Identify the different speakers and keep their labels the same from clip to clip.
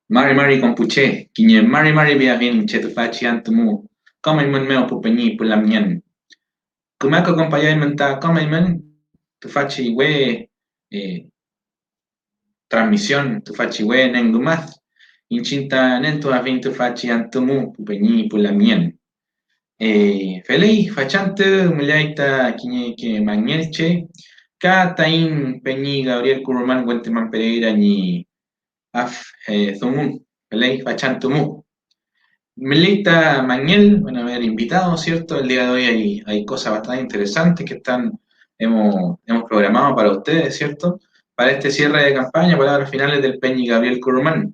Speaker 1: Mari Mari Compuche, Quiñe Mari Mari Viajin, Chetufachi Antumu, Comaiman Meo Pupeñi Pulamien, Kumako Compayay Menta, Comaiman, Tufachi We, transmisión, Tufachi We Nengumath, Inchinta Nentu Avin Tufachi Antumu, Pupeñi Pulamien. Felei, Fachante, Muliaita, Quiñe que Mañelche, Catain Peñi Gabriel Curumán, Guenteman Pereira, ni Af Zumun, Felei, Fachantumu. Melita Mañel, van a haber invitados, ¿cierto? El día de hoy hay cosas bastante interesantes que hemos programado para ustedes, ¿cierto? Para este cierre de campaña, palabras finales del Peñi Gabriel Curumán,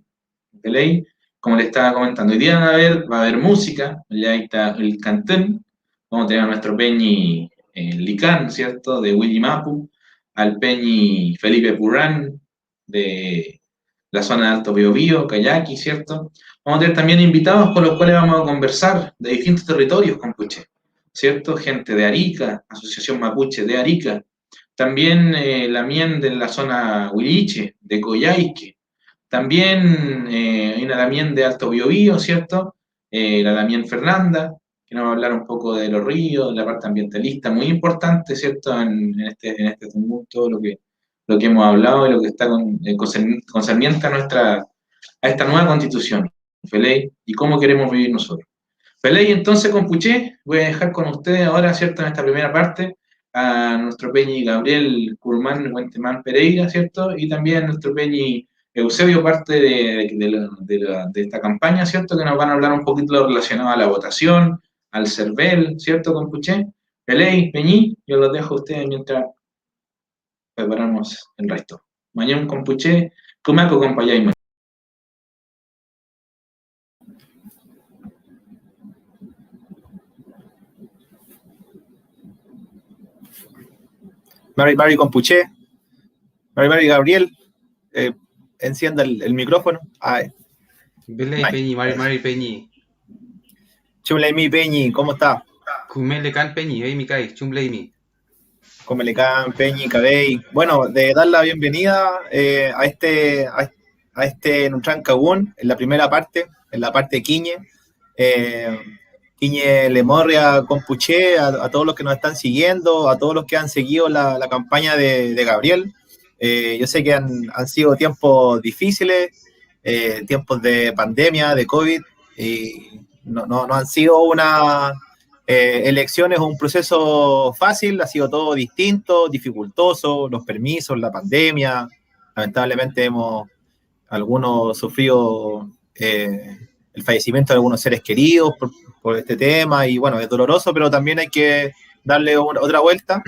Speaker 1: de ley, como le estaba comentando. Hoy día va a haber música, ya ahí está el cantén, vamos a tener a nuestro Peñi Licán, ¿cierto? De Willy Mapu, al Peñi Felipe Purrán, de la zona de Alto Biobío, Kayaki, ¿cierto? Vamos a tener también invitados con los cuales vamos a conversar de distintos territorios compuche, ¿cierto? Gente de Arica, Asociación Mapuche de Arica, también la MIEN de la zona Huiliche, de Coyhaique, también hay una Lamien de Alto Biobío, ¿cierto? La Lamien Fernanda, que nos va a hablar un poco de los ríos, de la parte ambientalista, muy importante, ¿cierto? En este tumulto, lo que hemos hablado y lo que está concerniente a esta nueva constitución, Feley, y cómo queremos vivir nosotros. Feley, entonces, Compuché, voy a dejar con ustedes ahora, ¿cierto? En esta primera parte, a nuestro Peñi Gabriel Curmán Huentemán Pereira, ¿cierto? Y también a nuestro Peñi Eusebio, parte de esta campaña, ¿cierto? Que nos van a hablar un poquito de lo relacionado a la votación, al CERVEL, ¿cierto, Compuché? Feley, Peñi, yo los dejo a ustedes mientras preparamos el resto. Mañana, Compuché, Cumaco, Compayay.
Speaker 2: Mari Mari Compuche, Mari Mari Gabriel, encienda el micrófono.
Speaker 3: Belay Peñi, Mari Mari Peñi.
Speaker 2: Chumley mi Peñi, ¿cómo está?
Speaker 3: Kumele Can Peñi, mi Kai, Chumley mi.
Speaker 2: Comele Can, Peñi, Cabey. Bueno, de dar la bienvenida a este Nutran Cagún, en la primera parte, en la parte Quiñe. Quiñe Lemorria, Compuche, a todos los que nos están siguiendo, a todos los que han seguido la campaña de Gabriel. Yo sé que han sido tiempos difíciles, tiempos de pandemia, de COVID, y no han sido unas elecciones o un proceso fácil, ha sido todo distinto, dificultoso, los permisos, la pandemia, lamentablemente algunos sufrido el fallecimiento de algunos seres queridos por este tema, y bueno, es doloroso, pero también hay que darle otra vuelta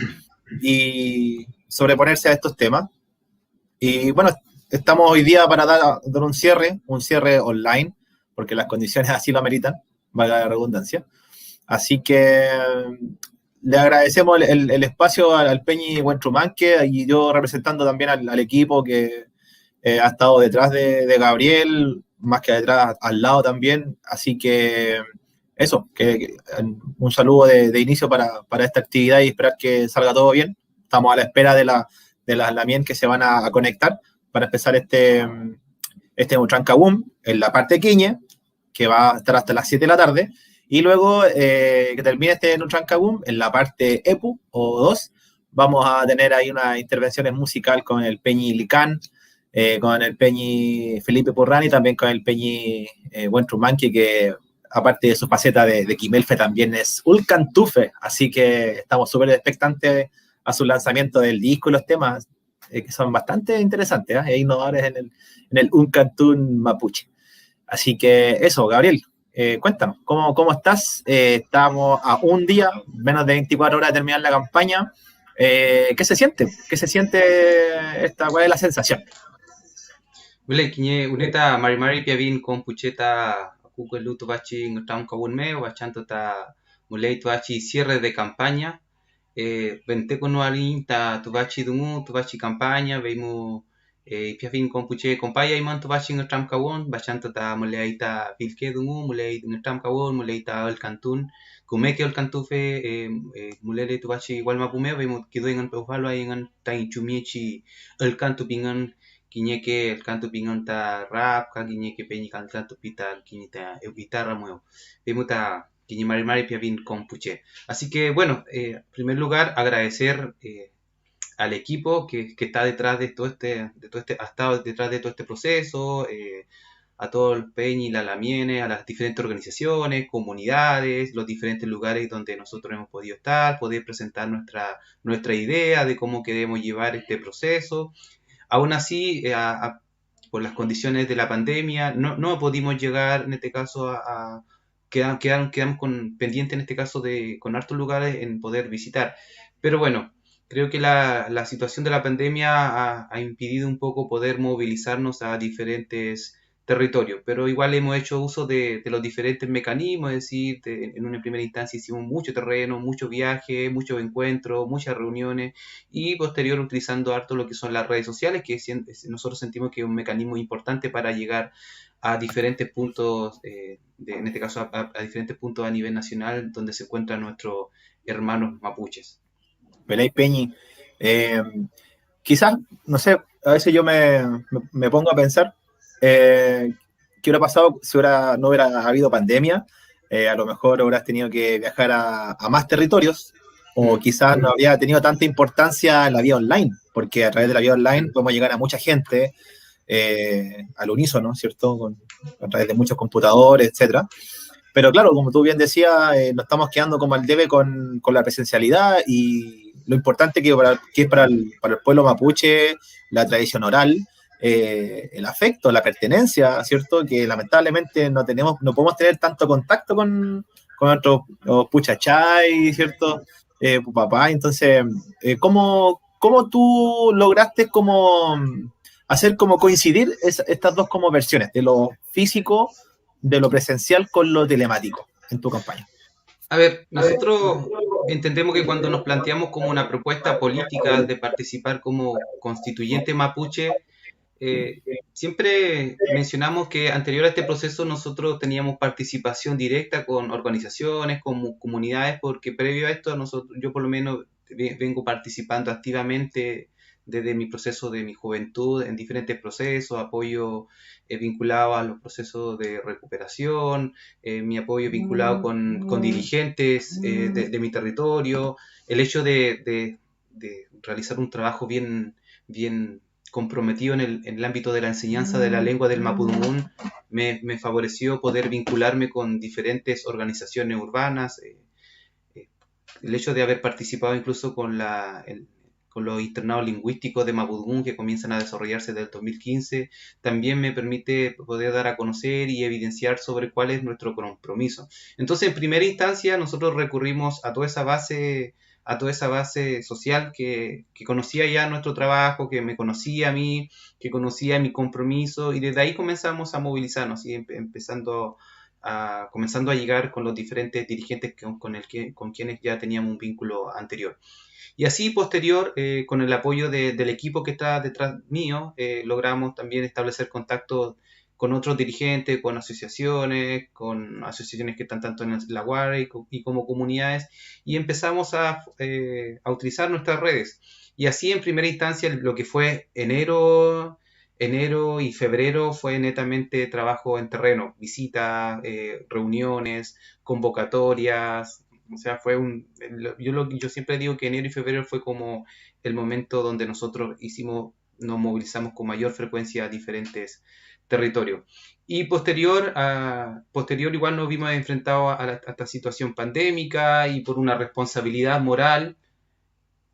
Speaker 2: y sobreponerse a estos temas. Y bueno, estamos hoy día para dar un cierre online, porque las condiciones así lo ameritan, valga la redundancia. Así que le agradecemos el espacio al Peñi Huentrumanque, y yo representando también al equipo que ha estado detrás de Gabriel, más que detrás, al lado también. Así que eso, un saludo de inicio para esta actividad y esperar que salga todo bien. Estamos a la espera de las Lamien que se van a conectar para empezar este Mutrancabum en la parte Quiñe, que va a estar hasta las 7 de la tarde, y luego que termine este Mutrancabum en la parte EPU o 2, vamos a tener ahí unas intervenciones musical con el Peñi Licán, con el Peñi Felipe Purrán y también con el Peñi Huentrumanque, que aparte de su faceta de Quimelfe también es Ulcantufe, así que estamos súper expectantes a su lanzamiento del disco y los temas que son bastante interesantes e innovadores en el Uncantún mapuche. Así que eso, Gabriel, cuéntanos, ¿cómo estás? Estamos a un día, menos de 24 horas de terminar la campaña. ¿Qué se siente? ¿Cuál es la sensación?
Speaker 3: Belay Quiñe, Uneta Mari Mari Piavin con Pucheta, Kukelu Tubachi, Ngtam Kabunme, Bachanto ta Mulei Tuachi, cierre de campaña. Vente con Nuarin, ta Tubachi Dumu, Tubachi campaña, veimos Piavin con Puche, Compaya y Man Tubachi Ngtam Kabun, Bachanto ta Mulei ta Vilke Dumu, Mulei Ngtam Kabun, Mulei ta El Cantún, Kumeke El Cantufe, Mulele Tubachi igual Mapume, veimos que doy en Peufalo, ahí en Tain Chumiechi, El Cantu Pingan. quiñeque el canto pinganta rap, quiñeque peñi canto pita, quiñita guitarra muevo. Pemuta quiñe mari piavin con puche. Así que bueno, en primer lugar agradecer al equipo que está detrás ha estado detrás de todo este proceso, a todos los peñi, la lamienes, a las diferentes organizaciones, comunidades, los diferentes lugares donde nosotros hemos podido estar, poder presentar nuestra idea de cómo queremos llevar este proceso. Aún así, por las condiciones de la pandemia, no pudimos llegar en este caso quedamos pendientes en este caso con hartos lugares en poder visitar. Pero bueno, creo que la situación de la pandemia ha impedido un poco poder movilizarnos a diferentes territorios, pero igual hemos hecho uso de los diferentes mecanismos, es decir, en una primera instancia hicimos mucho terreno, muchos viajes, muchos encuentros, muchas reuniones y posterior utilizando harto lo que son las redes sociales, que nosotros sentimos que es un mecanismo importante para llegar a diferentes puntos, en este caso a diferentes puntos a nivel nacional donde se encuentran nuestros hermanos mapuches.
Speaker 2: Belay Peñi, quizás, no sé, a veces yo me pongo a pensar qué hubiera pasado si no hubiera habido pandemia. A lo mejor hubieras tenido que viajar a más territorios, o quizás no habría tenido tanta importancia la vía online, porque a través de la vía online podemos llegar a mucha gente al unísono, ¿cierto? A través de muchos computadores, etcétera. Pero claro, como tú bien decías, nos estamos quedando como al debe con la presencialidad y lo importante que es para el pueblo mapuche, la tradición oral, el afecto, la pertenencia, ¿cierto? Que lamentablemente no podemos tener tanto contacto con nuestros puchachay, ¿cierto? Papá, entonces, ¿cómo tú lograste hacer como coincidir estas dos como versiones, de lo físico, de lo presencial con lo telemático en tu campaña?
Speaker 3: A ver, nosotros entendemos que cuando nos planteamos como una propuesta política de participar como constituyente mapuche, siempre mencionamos que anterior a este proceso nosotros teníamos participación directa con organizaciones, con comunidades, porque previo a esto yo por lo menos vengo participando activamente desde mi proceso de mi juventud en diferentes procesos, apoyo vinculado a los procesos de recuperación, mi apoyo vinculado con dirigentes de mi territorio, el hecho de realizar un trabajo bien comprometido en el ámbito de la enseñanza de la lengua del mapudungún me favoreció poder vincularme con diferentes organizaciones urbanas, el hecho de haber participado incluso con los internados lingüísticos de Mapudungún que comienzan a desarrollarse desde el 2015, también me permite poder dar a conocer y evidenciar sobre cuál es nuestro compromiso. Entonces, en primera instancia, nosotros recurrimos a toda esa base social que conocía ya nuestro trabajo, que me conocía a mí, que conocía mi compromiso, y desde ahí comenzamos a movilizarnos, y comenzando a llegar con los diferentes dirigentes con quienes ya teníamos un vínculo anterior. Y así, posterior, con el apoyo del equipo que está detrás mío, logramos también establecer contactos con otros dirigentes, con asociaciones que están tanto en la UAR y como comunidades, y empezamos a utilizar nuestras redes. Y así, en primera instancia, lo que fue enero y febrero fue netamente trabajo en terreno, visitas, reuniones, convocatorias. O sea, yo siempre digo que enero y febrero fue como el momento donde nosotros nos movilizamos con mayor frecuencia a diferentes territorios. Y posterior igual nos vimos enfrentados a esta situación pandémica y por una responsabilidad moral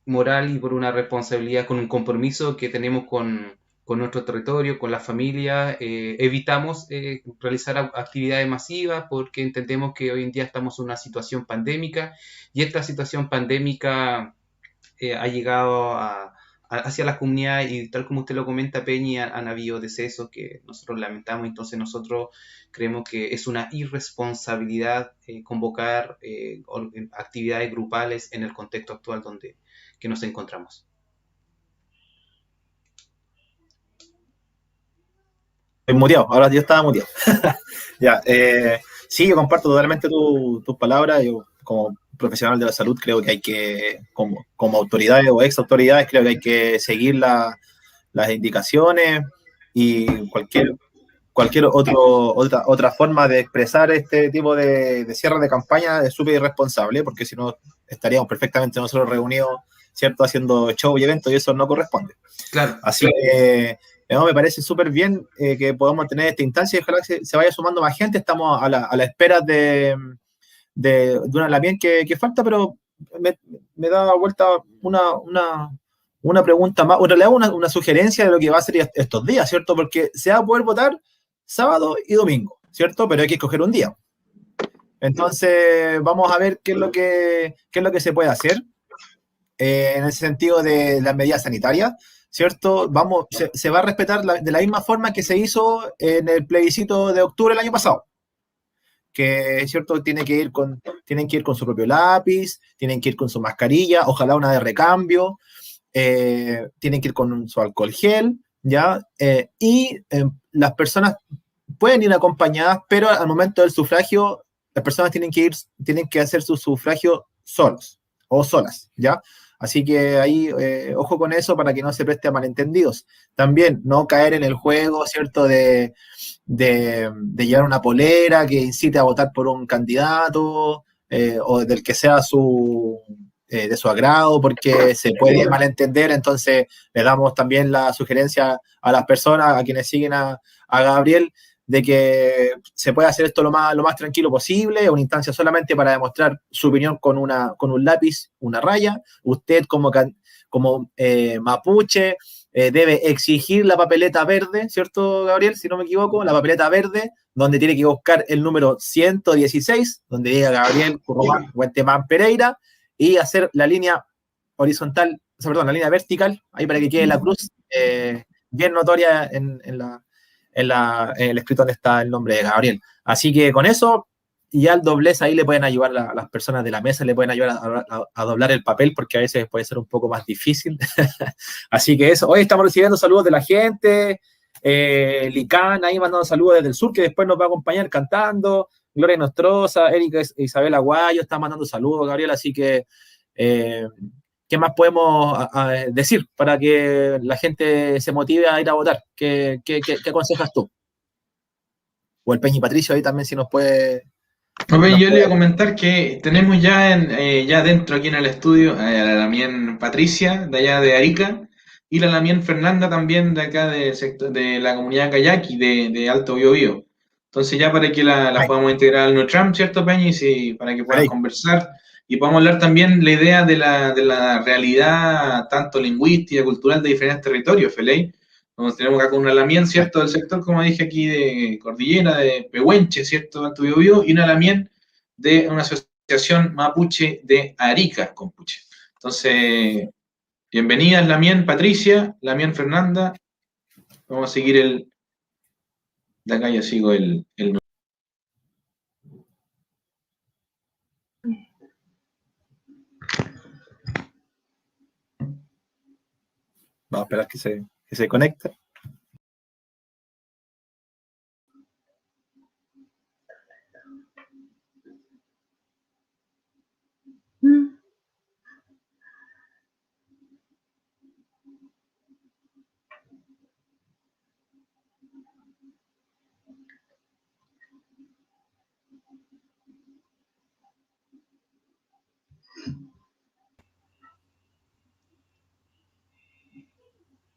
Speaker 3: y por una responsabilidad con un compromiso que tenemos con nuestro territorio, con la familia, evitamos realizar actividades masivas porque entendemos que hoy en día estamos en una situación pandémica y esta situación pandémica ha llegado hacia las comunidades y tal como usted lo comenta, Peñi, han habido decesos que nosotros lamentamos, entonces nosotros creemos que es una irresponsabilidad convocar actividades grupales en el contexto actual que nos encontramos.
Speaker 2: Estoy muteado, ahora yo estaba muteado. Ya, sí, yo comparto totalmente tus palabras. Yo, como profesional de la salud, creo que hay que, como autoridades o ex autoridades, creo que hay que seguir las indicaciones y cualquier otra forma de expresar este tipo de cierre de campaña es súper irresponsable, porque si no estaríamos perfectamente nosotros reunidos, ¿cierto?, haciendo show y eventos, y eso no corresponde.
Speaker 1: Claro.
Speaker 2: Así que no, me parece súper bien que podamos tener esta instancia y ojalá que se vaya sumando más gente. Estamos a la espera de una Lamien que falta, pero me da vuelta una pregunta más, o en realidad una sugerencia de lo que va a ser estos días, ¿cierto? Porque se va a poder votar sábado y domingo, ¿cierto? Pero hay que escoger un día. Entonces, vamos a ver qué es lo que se puede hacer en ese sentido de las medidas sanitarias, ¿cierto? Se va a respetar de la misma forma que se hizo en el plebiscito de octubre del año pasado, que, ¿cierto?, tienen que ir con su propio lápiz, tienen que ir con su mascarilla, ojalá una de recambio, tienen que ir con su alcohol gel, ¿ya? Y las personas pueden ir acompañadas, pero al momento del sufragio, las personas tienen que hacer su sufragio solos o solas, ¿ya? Así que ahí, ojo con eso para que no se preste a malentendidos. También no caer en el juego, ¿cierto?, de llevar una polera que incite a votar por un candidato o del que sea de su agrado, porque se puede malentender. Entonces le damos también la sugerencia a las personas, a quienes siguen a Gabriel, de que se pueda hacer esto lo más tranquilo posible, una instancia solamente para demostrar su opinión con un lápiz, una raya. Usted como mapuche debe exigir la papeleta verde, ¿cierto, Gabriel? Si no me equivoco, la papeleta verde, donde tiene que buscar el número 116, donde diga Gabriel Curromán Huentemán Pereira, y hacer la línea horizontal, la línea vertical, ahí para que quede la cruz bien notoria en el escrito donde está el nombre de Gabriel. Así que con eso, y al doblez ahí le pueden ayudar a las personas de la mesa, le pueden ayudar a doblar el papel, porque a veces puede ser un poco más difícil. Así que eso, hoy estamos recibiendo saludos de la gente, Licán ahí mandando saludos desde el sur, que después nos va a acompañar cantando, Gloria Nostroza, Erika Isabel Aguayo está mandando saludos, Gabriel, así que ¿qué más podemos decir para que la gente se motive a ir a votar? ¿Qué aconsejas tú? O el Peñi Patricio ahí también, si nos puede...
Speaker 1: Yo le iba a comentar que tenemos ya dentro aquí en el estudio a la Lamien Patricia, de allá de Arica, y la Lamien Fernanda también de acá de la comunidad Kayaki de Alto Biobío. Entonces ya para que las podamos integrar al Nutram, ¿cierto, Peñi? Sí, para que puedan conversar y podamos hablar también la idea de la realidad tanto lingüística, cultural de diferentes territorios, Feley. Nos tenemos acá con una Lamien, ¿cierto? Del sector, como dije aquí, de Cordillera, de Pehuenche, ¿cierto? Alto Biobío, y una Lamien de una asociación mapuche de Arica, compuche. Entonces, bienvenidas Lamien Patricia, Lamien Fernanda. Vamos a seguir de acá ya sigo el
Speaker 2: Vamos a esperar que se conecte.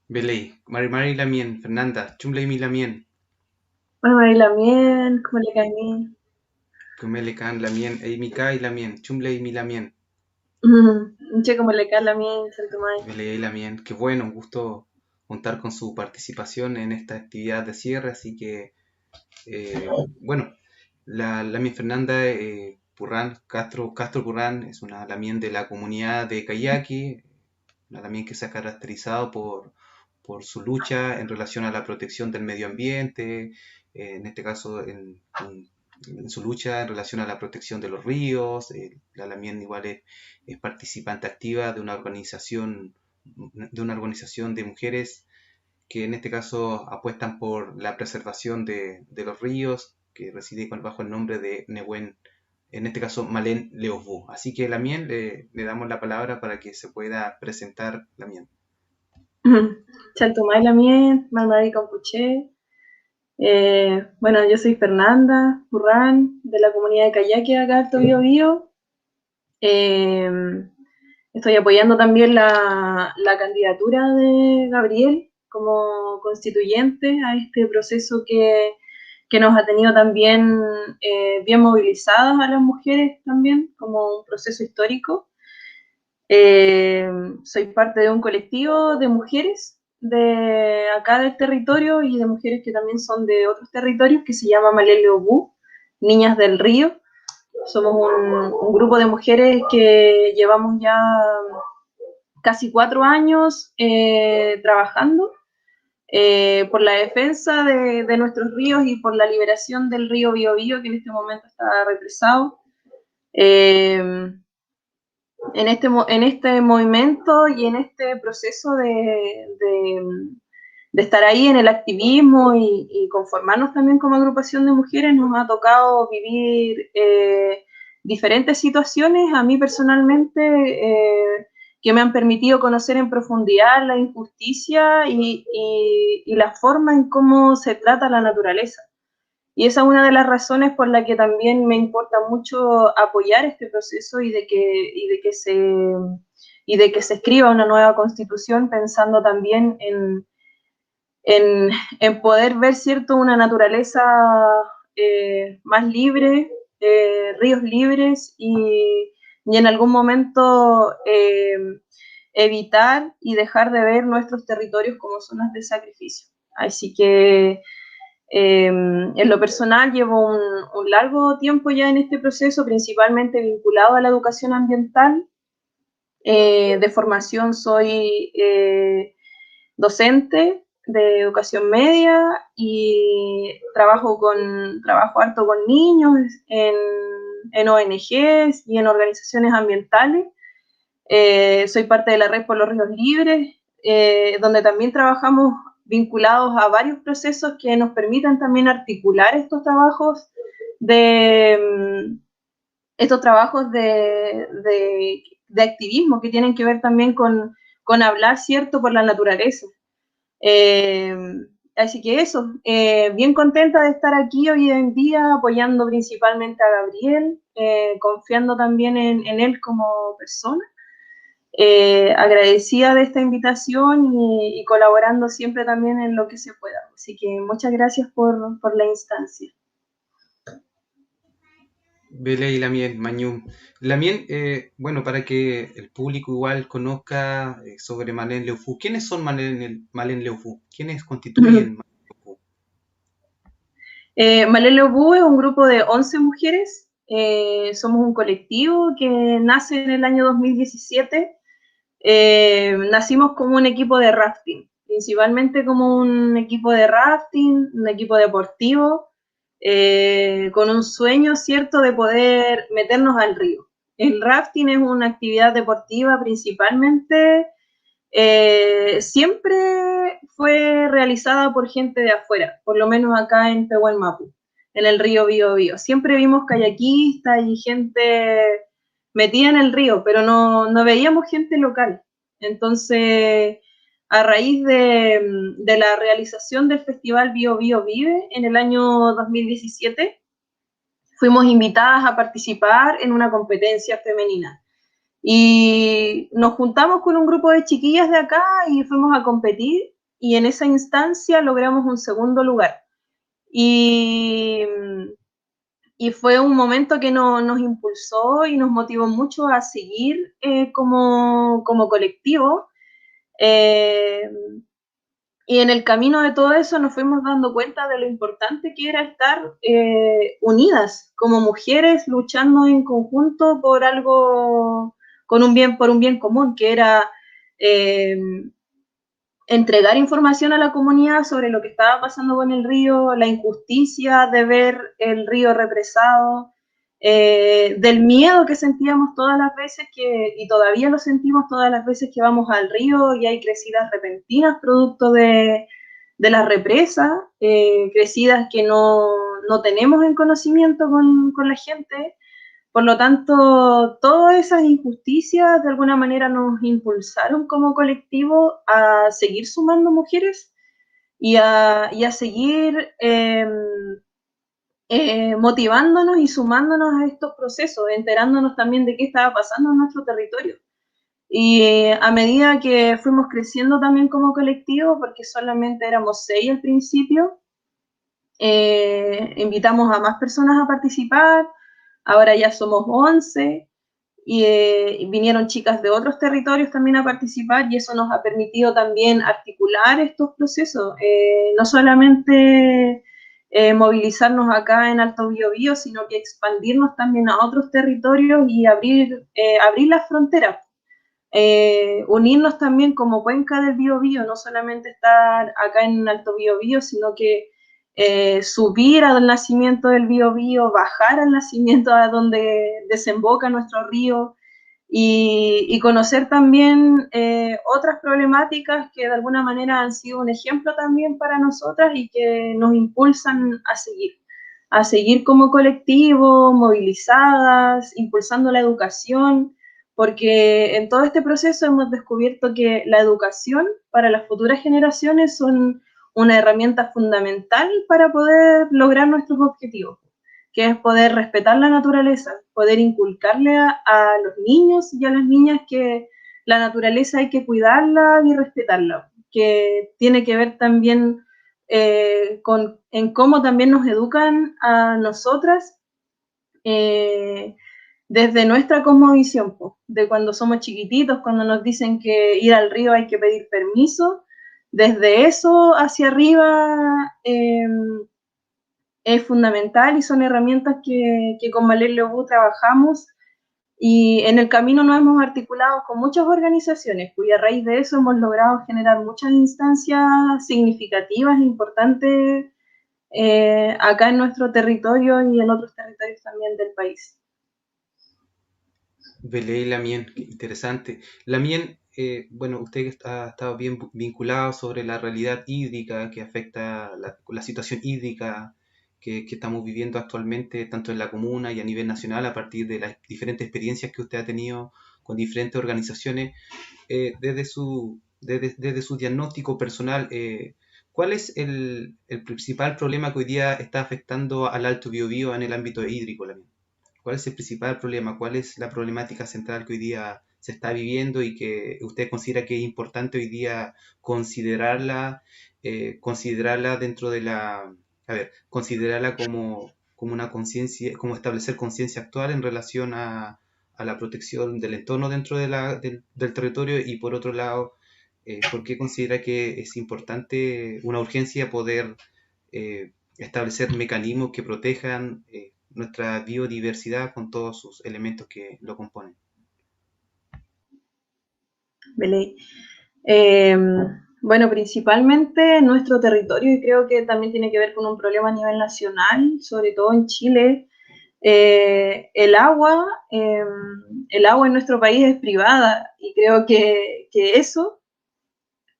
Speaker 3: Beley, Mari Lamien, Fernanda, Chumley mi Lamien,
Speaker 4: Mari Lamien, ¿cómo le cae?
Speaker 3: Kumele Kan Lamien, Eimika y Lamien, Chumley mi Lamien.
Speaker 4: Che, como le cae Lamien, Saltomay.
Speaker 3: Beley Lamien, qué bueno, un gusto contar con su participación en esta actividad de cierre, así que, bueno, la Lamien Fernanda Purrán, Castro Purrán, es una Lamien de la comunidad de Kayaki, una Lamien que se ha caracterizado por su lucha en relación a la protección del medio ambiente, en este caso en su lucha en relación a la protección de los ríos. La Lamien igual es participante activa de una organización de mujeres que en este caso apuestan por la preservación de los ríos, que reside bajo el nombre de Nehuen, en este caso Malen Leosbu. Así que Lamien, le damos la palabra para que se pueda presentar Lamien.
Speaker 4: Chaltumay Lamien, Marmarí Campuché. Bueno, yo soy Fernanda Burrán, de la comunidad de Cayaque, acá Alto Biobío. Estoy apoyando también la candidatura de Gabriel como constituyente a este proceso que nos ha tenido también bien movilizadas a las mujeres también, como un proceso histórico. Soy parte de un colectivo de mujeres de acá del territorio y de mujeres que también son de otros territorios que se llama Malele Obú, Niñas del Río. Somos un grupo de mujeres que llevamos ya casi 4 años trabajando por la defensa de nuestros ríos y por la liberación del río Biobío, que en este momento está represado. En este movimiento y en este proceso de estar ahí en el activismo y conformarnos también como agrupación de mujeres, nos ha tocado vivir diferentes situaciones, a mí personalmente, que me han permitido conocer en profundidad la injusticia y la forma en cómo se trata la naturaleza. Y esa es una de las razones por la que también me importa mucho apoyar este proceso y de que se escriba una nueva constitución, pensando también en poder ver, ¿cierto?, una naturaleza más libre, ríos libres y en algún momento evitar y dejar de ver nuestros territorios como zonas de sacrificio. Así que en lo personal llevo un largo tiempo ya en este proceso, principalmente vinculado a la educación ambiental. De formación soy docente de educación media y trabajo harto con niños en ONGs y en organizaciones ambientales. Soy parte de la Red por los Ríos Libres, donde también trabajamos vinculados a varios procesos que nos permitan también articular estos trabajos de activismo que tienen que ver también con hablar, ¿cierto?, por la naturaleza. Así que eso, bien contenta de estar aquí hoy en día apoyando principalmente a Gabriel, confiando también en él como persona. Agradecida de esta invitación y colaborando siempre también en lo que se pueda. Así que muchas gracias por la instancia.
Speaker 3: Vele y Lamien, Mañum. Lamien, bueno, para que el público igual conozca sobre Malen Leufú. ¿Quiénes son Malen Leufú? ¿Quiénes constituyen Malen Leufú?
Speaker 4: Malen Leufú es un grupo de 11 mujeres. Somos un colectivo que nace en el año 2017. Nacimos como un equipo de rafting, principalmente como un equipo de rafting, un equipo deportivo, con un sueño, ¿cierto?, de poder meternos al río. El rafting es una actividad deportiva principalmente, siempre fue realizada por gente de afuera, por lo menos acá en Pehuel Mapu, en el río Biobío. Siempre vimos kayakistas y gente metida en el río, pero no veíamos gente local. Entonces, a raíz de la realización del Festival Bio Bio Vive en el año 2017, fuimos invitadas a participar en una competencia femenina. Y nos juntamos con un grupo de chiquillas de acá y fuimos a competir, y en esa instancia logramos un segundo lugar. Y fue un momento que nos impulsó y nos motivó mucho a seguir como colectivo. Y en el camino de todo eso nos fuimos dando cuenta de lo importante que era estar unidas como mujeres, luchando en conjunto por algo, por un bien común, que era entregar información a la comunidad sobre lo que estaba pasando con el río, la injusticia de ver el río represado, del miedo que sentíamos todas las veces y todavía lo sentimos todas las veces que vamos al río y hay crecidas repentinas producto de las represas, crecidas que no tenemos en conocimiento con la gente, Por lo tanto, todas esas injusticias de alguna manera nos impulsaron como colectivo a seguir sumando mujeres y a seguir motivándonos y sumándonos a estos procesos, enterándonos también de qué estaba pasando en nuestro territorio. Y a medida que fuimos creciendo también como colectivo, porque solamente éramos 6 al principio, invitamos a más personas a participar, ahora ya somos 11, y vinieron chicas de otros territorios también a participar, y eso nos ha permitido también articular estos procesos, no solamente movilizarnos acá en Alto Biobío, sino que expandirnos también a otros territorios y abrir las fronteras. Unirnos también como cuenca del Biobío, no solamente estar acá en Alto Biobío, sino que subir al nacimiento del Biobío, bajar al nacimiento a donde desemboca nuestro río y conocer también otras problemáticas que de alguna manera han sido un ejemplo también para nosotras y que nos impulsan a seguir como colectivo, movilizadas, impulsando la educación, porque en todo este proceso hemos descubierto que la educación para las futuras generaciones son una herramienta fundamental para poder lograr nuestros objetivos, que es poder respetar la naturaleza, poder inculcarle a los niños y a las niñas que la naturaleza hay que cuidarla y respetarla, que tiene que ver también en cómo también nos educan a nosotras desde nuestra cosmovisión, de cuando somos chiquititos, cuando nos dicen que ir al río hay que pedir permiso, desde eso hacia arriba es fundamental y son herramientas que con Valeria Lobu trabajamos, y en el camino nos hemos articulado con muchas organizaciones, y a raíz de eso hemos logrado generar muchas instancias significativas e importantes acá en nuestro territorio y en otros territorios también del país.
Speaker 3: Belé y Lamien, qué interesante. Lamien, bueno, usted ha estado bien vinculado sobre la realidad hídrica que afecta la situación hídrica que estamos viviendo actualmente, tanto en la comuna y a nivel nacional, a partir de las diferentes experiencias que usted ha tenido con diferentes organizaciones. Desde su diagnóstico personal, ¿cuál es el principal problema que hoy día está afectando al Alto Biobío en el ámbito hídrico, Lamien? ¿Cuál es el principal problema? ¿Cuál es la problemática central que hoy día se está viviendo y que usted considera que es importante hoy día considerarla, considerarla dentro de considerarla como una conciencia, como establecer conciencia actual en relación a la protección del entorno dentro del territorio? Y por otro lado, ¿por qué considera que es importante, una urgencia, poder establecer mecanismos que protejan nuestra biodiversidad con todos sus elementos que lo componen?
Speaker 4: Belén. Bueno, principalmente en nuestro territorio, y creo que también tiene que ver con un problema a nivel nacional, sobre todo en Chile. El agua en nuestro país es privada, y creo que eso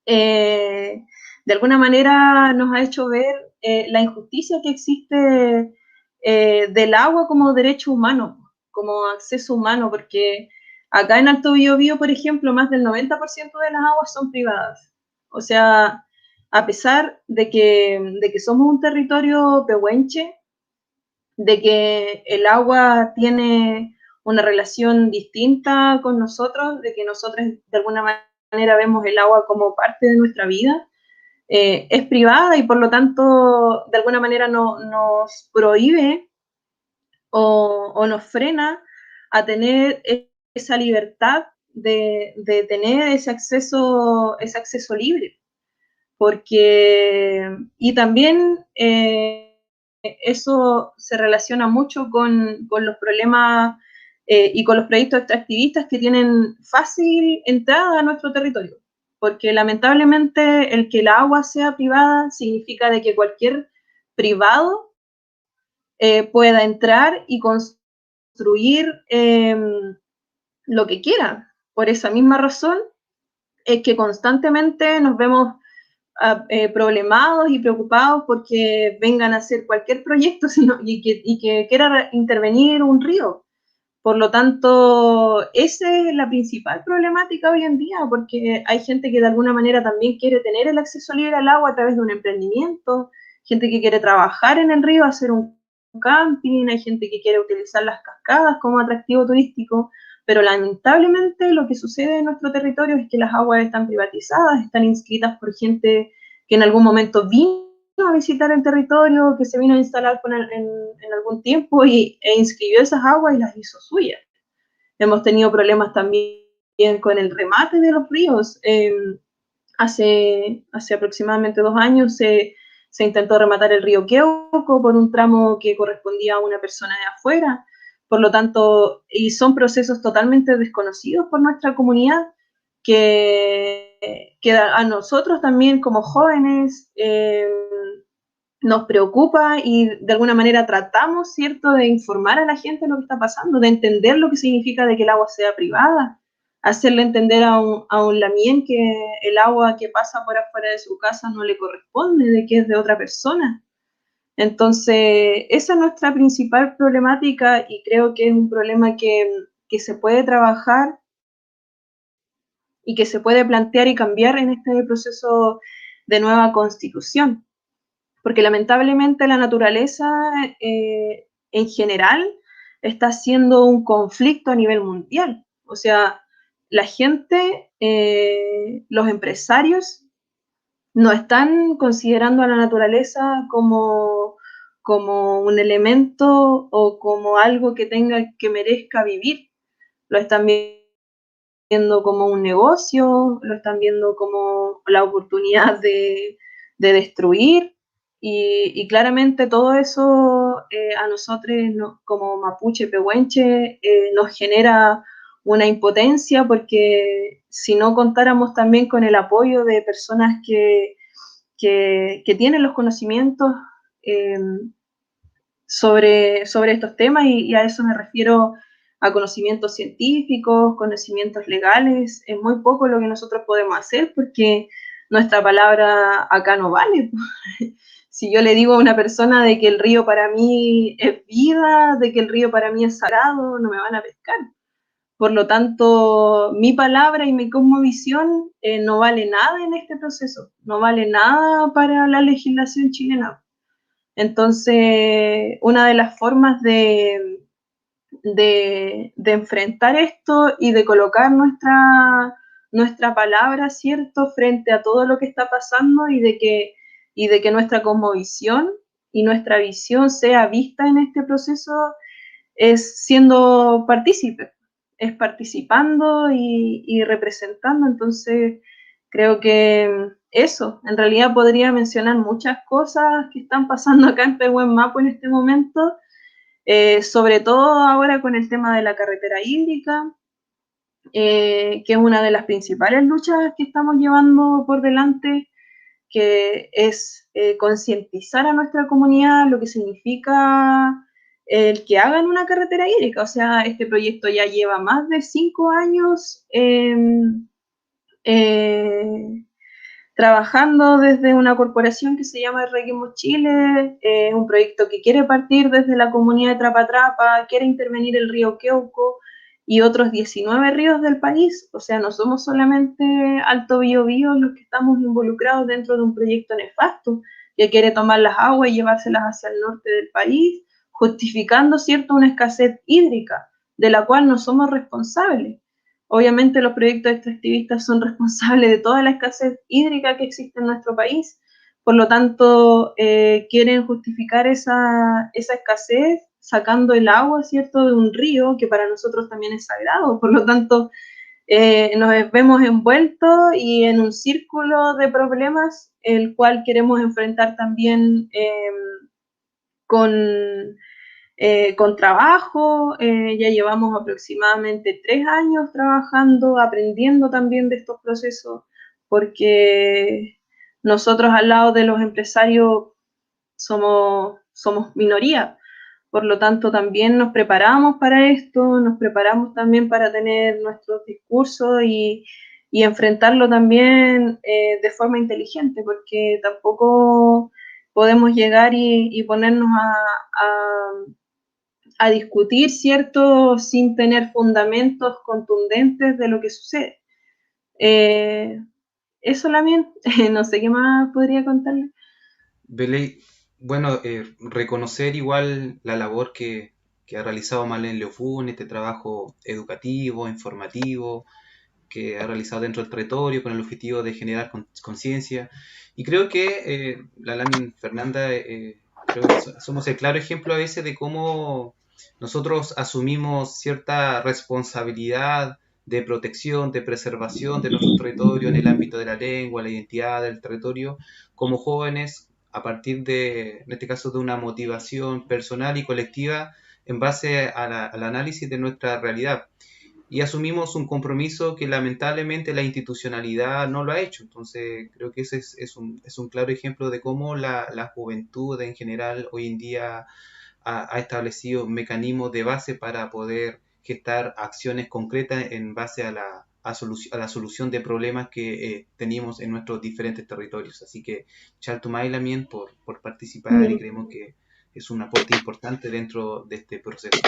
Speaker 4: de alguna manera nos ha hecho ver la injusticia que existe del agua como derecho humano, como acceso humano, porque acá en Alto Biobío, por ejemplo, más del 90% de las aguas son privadas. O sea, a pesar de que somos un territorio pehuenche, de que el agua tiene una relación distinta con nosotros, de que nosotros de alguna manera vemos el agua como parte de nuestra vida, es privada y por lo tanto de alguna manera nos prohíbe o nos frena a tener esa libertad de tener ese acceso libre. Porque, y también eso se relaciona mucho con los problemas y con los proyectos extractivistas que tienen fácil entrada a nuestro territorio, porque lamentablemente el que la agua sea privada significa de que cualquier privado pueda entrar y construir lo que quiera. Por esa misma razón es que constantemente nos vemos problemados y preocupados porque vengan a hacer cualquier proyecto y que quiera intervenir un río, Por lo tanto, esa es la principal problemática hoy en día, porque hay gente que de alguna manera también quiere tener el acceso libre al agua a través de un emprendimiento, gente que quiere trabajar en el río, hacer un camping, hay gente que quiere utilizar las cascadas como atractivo turístico, pero lamentablemente lo que sucede en nuestro territorio es que las aguas están privatizadas, están inscritas por gente que en algún momento vino a visitar el territorio, que se vino a instalar en algún tiempo e inscribió esas aguas y las hizo suyas. Hemos tenido problemas también con el remate de los ríos. Hace aproximadamente 2 años se intentó rematar el río Queuco por un tramo que correspondía a una persona de afuera. Por lo tanto, y son procesos totalmente desconocidos por nuestra comunidad, que a nosotros también como jóvenes nos preocupa y de alguna manera tratamos, ¿cierto?, de informar a la gente de lo que está pasando, de entender lo que significa de que el agua sea privada, hacerle entender a un lamien que el agua que pasa por afuera de su casa no le corresponde, de que es de otra persona. Entonces, esa es nuestra principal problemática y creo que es un problema que se puede trabajar y que se puede plantear y cambiar en este proceso de nueva constitución. Porque lamentablemente la naturaleza en general está siendo un conflicto a nivel mundial. O sea, la gente, los empresarios, no están considerando a la naturaleza como un elemento o como algo que merezca vivir. Lo están viendo como un negocio, lo están viendo como la oportunidad de destruir, y claramente todo eso a nosotros como mapuche pehuenche nos genera una impotencia, porque si no contáramos también con el apoyo de personas que tienen los conocimientos eh, sobre estos temas, y a eso me refiero, a conocimientos científicos, conocimientos legales. Es muy poco lo que nosotros podemos hacer porque nuestra palabra acá no vale. Si yo le digo a una persona de que el río para mí es vida, de que el río para mí es sagrado, no me van a pescar. Por lo tanto, mi palabra y mi cosmovisión no vale nada en este proceso, no vale nada para la legislación chilena. Entonces, una de las formas de enfrentar esto y de colocar nuestra palabra, ¿cierto?, frente a todo lo que está pasando, y de que nuestra cosmovisión y nuestra visión sea vista en este proceso, es siendo partícipe, es participando y representando. Entonces, creo que eso, en realidad podría mencionar muchas cosas que están pasando acá en Pehuen Mapu en este momento, sobre todo ahora con el tema de la carretera hídrica, que es una de las principales luchas que estamos llevando por delante, que es concientizar a nuestra comunidad lo que significa el que hagan una carretera hídrica. O sea, este proyecto ya lleva más de 5 años trabajando desde una corporación que se llama Reguemos Chile. Es un proyecto que quiere partir desde la comunidad de Trapa Trapa, quiere intervenir el río Queuco y otros 19 ríos del país. O sea, no somos solamente Alto Biobío los que estamos involucrados dentro de un proyecto nefasto que quiere tomar las aguas y llevárselas hacia el norte del país, justificando, ¿cierto?, una escasez hídrica de la cual no somos responsables. Obviamente los proyectos extractivistas son responsables de toda la escasez hídrica que existe en nuestro país. Por lo tanto, quieren justificar esa escasez sacando el agua, ¿cierto?, de un río que para nosotros también es sagrado. Por lo tanto, nos vemos envueltos y en un círculo de problemas, el cual queremos enfrentar también con trabajo. Ya llevamos aproximadamente 3 años trabajando, aprendiendo también de estos procesos, porque nosotros al lado de los empresarios somos minoría. Por lo tanto, también nos preparamos para esto, nos preparamos también para tener nuestros discursos y enfrentarlo también de forma inteligente, porque tampoco podemos llegar y ponernos a discutir, ¿cierto?, sin tener fundamentos contundentes de lo que sucede. Eso también, no sé qué más podría contarle.
Speaker 3: Belén, bueno, reconocer igual la labor que ha realizado Marlene Leofú en este trabajo educativo, informativo, que ha realizado dentro del territorio con el objetivo de generar conciencia. Y creo que la Lamin Fernanda, creo que somos el claro ejemplo a veces de cómo nosotros asumimos cierta responsabilidad de protección, de preservación de nuestro territorio en el ámbito de la lengua, la identidad del territorio, como jóvenes, a partir de, en este caso, de una motivación personal y colectiva en base al análisis de nuestra realidad. Y asumimos un compromiso que lamentablemente la institucionalidad no lo ha hecho. Entonces creo que ese es un claro ejemplo de cómo la juventud en general hoy en día ha establecido mecanismos de base para poder gestar acciones concretas en base a la solución de problemas que tenemos en nuestros diferentes territorios. Así que Chaltumay también por participar y creemos que es un aporte importante dentro de este proceso.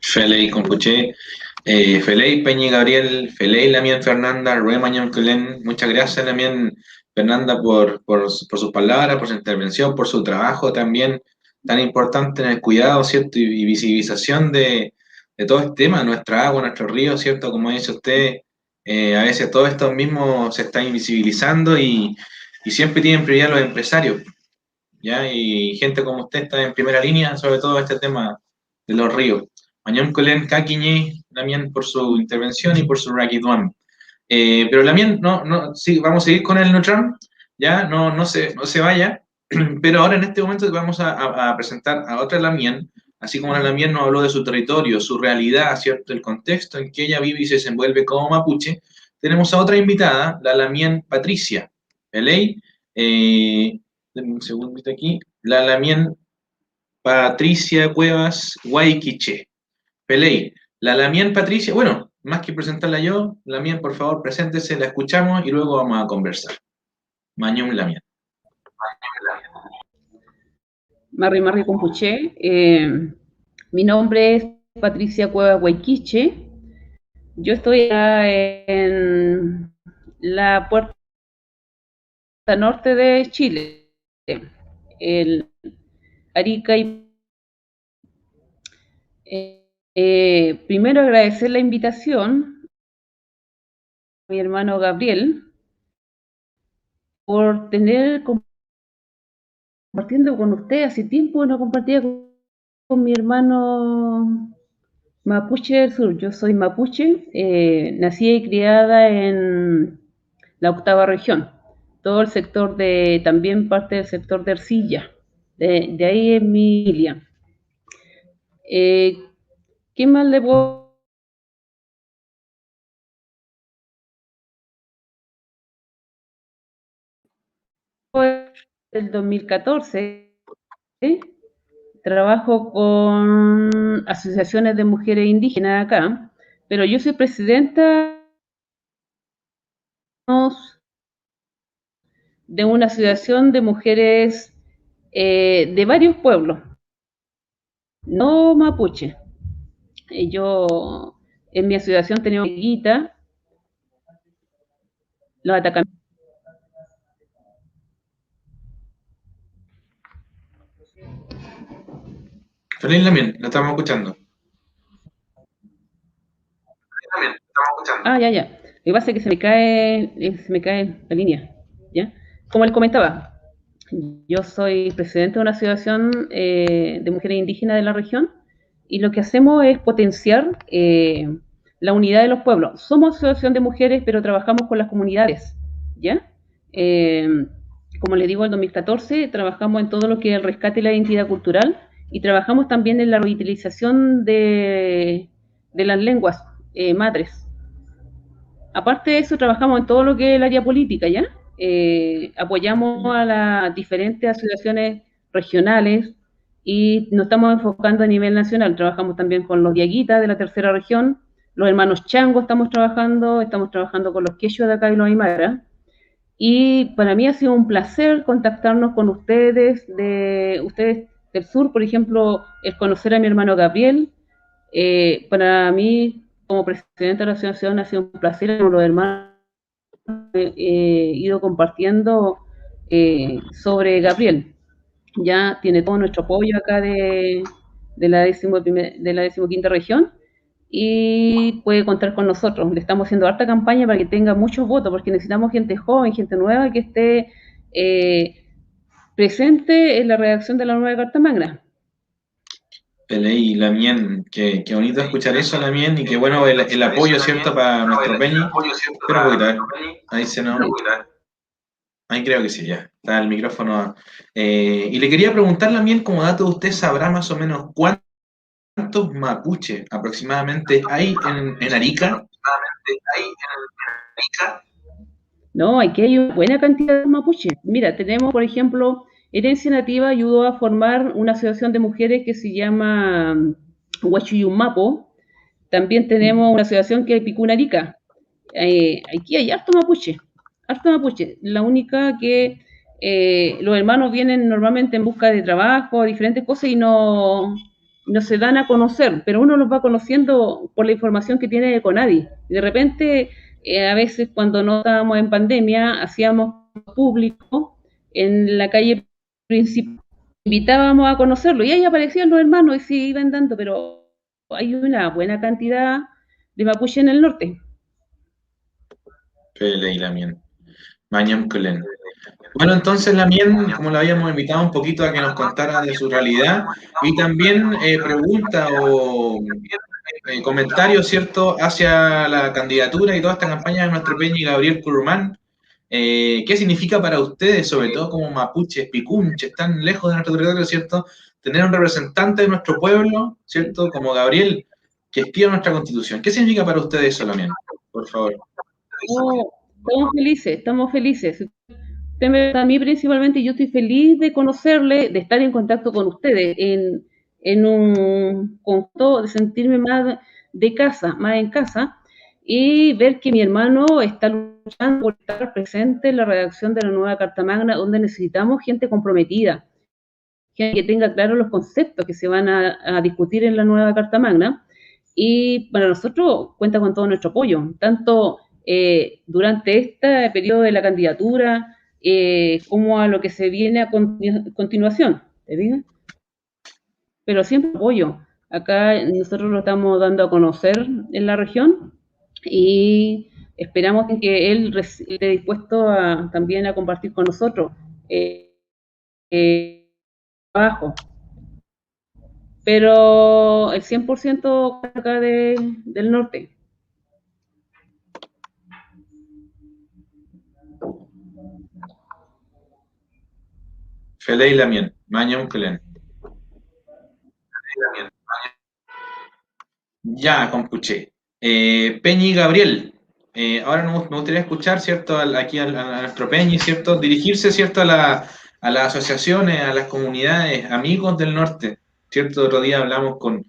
Speaker 1: Feley Compuché, Feley Peñi Gabriel, Feley Lamien Fernanda, Rue Mañón Culén, muchas gracias Lamien Fernanda por sus palabras, por su intervención, por su trabajo también tan importante en el cuidado, ¿cierto? Y visibilización de todo este tema, nuestra agua, nuestros ríos, ¿cierto? Como dice usted, a veces todo esto mismo se está invisibilizando y siempre tienen prioridad los empresarios, ¿ya? Y gente como usted está en primera línea, sobre todo este tema de los ríos. Mañón Colén Kakiñi, Lamien, por su intervención y por su Rakiduam. Pero Lamien, sí, vamos a seguir con el Nutram, ya, no se vaya, pero ahora en este momento vamos a presentar a otra Lamien, así como la Lamien nos habló de su territorio, su realidad, ¿cierto? El contexto en que ella vive y se desenvuelve como mapuche. Tenemos a otra invitada, la Lamien Patricia Peley, denme un segundito aquí, la Lamien Patricia Cuevas Guayquiche. Peley, la Lamien Patricia, bueno, más que presentarla yo, Lamien, por favor, preséntese, la escuchamos y luego vamos a conversar. Mañón Lamien.
Speaker 5: Marri Compuché. Mi nombre es Patricia Cuevas Guayquiche. Yo estoy en la puerta norte de Chile, el Arica y primero agradecer la invitación a mi hermano Gabriel por tener compartiendo con usted. Hace tiempo no compartía con mi hermano mapuche del sur. Yo soy mapuche, nací y criada en la 8ª región, todo el sector también parte del sector de Ercilla, de ahí es mi familia. ¿Qué más le puedo del 2014? Trabajo con asociaciones de mujeres indígenas acá, pero yo soy presidenta de una asociación de mujeres de varios pueblos, no mapuche. Yo en mi asociación tenía una amiguita, los atacan.
Speaker 1: Feliz Lamien, la estamos escuchando.
Speaker 5: Ah, ya. Lo que pasa es que se me cae la línea, ¿ya? Como les comentaba, yo soy presidenta de una asociación de mujeres indígenas de la región y lo que hacemos es potenciar la unidad de los pueblos. Somos asociación de mujeres, pero trabajamos con las comunidades, ¿ya? Como les digo, en 2014 trabajamos en todo lo que es el rescate y la identidad cultural y trabajamos también en la revitalización de las lenguas madres. Aparte de eso, trabajamos en todo lo que es el área política, ¿ya? Apoyamos a las diferentes asociaciones regionales y nos estamos enfocando a nivel nacional. Trabajamos también con los diaguitas de la 3ª región, los hermanos Chango estamos trabajando con los quechua de acá y los aymara. Y para mí ha sido un placer contactarnos con ustedes. Ustedes del sur, por ejemplo, el conocer a mi hermano Gabriel, para mí, como presidenta de la asociación, ha sido un placer. Con los hermanos ido compartiendo sobre Gabriel. Ya tiene todo nuestro apoyo acá de la 15ª región y puede contar con nosotros. Le estamos haciendo harta campaña para que tenga muchos votos, porque necesitamos gente joven, gente nueva que esté presente en la redacción de la nueva Carta Magna.
Speaker 1: Peley, Lamien, qué bonito escuchar eso, Lamien, y qué bueno el apoyo, ¿cierto?, para nuestro Peñi. Espera un poquito, a ver. Ahí se nos... Ahí creo que sí, ya. Está el micrófono. Y le quería preguntar, Lamien, como dato, ¿usted sabrá más o menos cuántos mapuches aproximadamente hay en Arica?
Speaker 5: No, aquí hay una buena cantidad de mapuches. Mira, tenemos, por ejemplo, Herencia Nativa ayudó a formar una asociación de mujeres que se llama Huachuyumapo. También tenemos una asociación que es Picunarica. Aquí hay harto mapuche, harto mapuche. La única que los hermanos vienen normalmente en busca de trabajo, diferentes cosas, y no se dan a conocer, pero uno los va conociendo por la información que tiene de Conadi. De repente, a veces cuando no estábamos en pandemia, hacíamos público en la calle principal, invitábamos a conocerlo, y ahí aparecían los hermanos y se iban dando, pero hay una buena cantidad de mapuche en el norte.
Speaker 1: Peley, Lamien. Mañam Kulen. Bueno, entonces, Lamien, como la habíamos invitado un poquito a que nos contara de su realidad, y también pregunta o comentarios, ¿cierto?, hacia la candidatura y toda esta campaña de nuestro Peñi Gabriel Curumán. ¿Qué significa para ustedes, sobre todo como mapuches, picunches, tan lejos de nuestro territorio, ¿cierto?, tener un representante de nuestro pueblo, ¿cierto?, como Gabriel, que espía nuestra Constitución? ¿Qué significa para ustedes eso, Lamien? Por favor.
Speaker 5: Estamos felices. A mí principalmente, yo estoy feliz de conocerle, de estar en contacto con ustedes, en un conjunto, de sentirme más de casa, más en casa, y ver que mi hermano está luchando por estar presente en la redacción de la nueva Carta Magna, donde necesitamos gente comprometida, gente que tenga claros los conceptos que se van a discutir en la nueva Carta Magna, y para nosotros cuenta con todo nuestro apoyo, tanto durante este periodo de la candidatura, como a lo que se viene a continuación, ¿te digo? Pero siempre apoyo. Acá nosotros lo estamos dando a conocer en la región y esperamos que él esté dispuesto también a compartir con nosotros trabajo. Pero el 100% acá del norte.
Speaker 1: Feley Lamien, Mañam Kulen. Ya, compuché. Peñi Gabriel, ahora me gustaría escuchar, ¿cierto?, aquí a nuestro Peñi, ¿cierto?, dirigirse, ¿cierto?, a las asociaciones, a las comunidades, amigos del norte, ¿cierto? Otro día hablamos con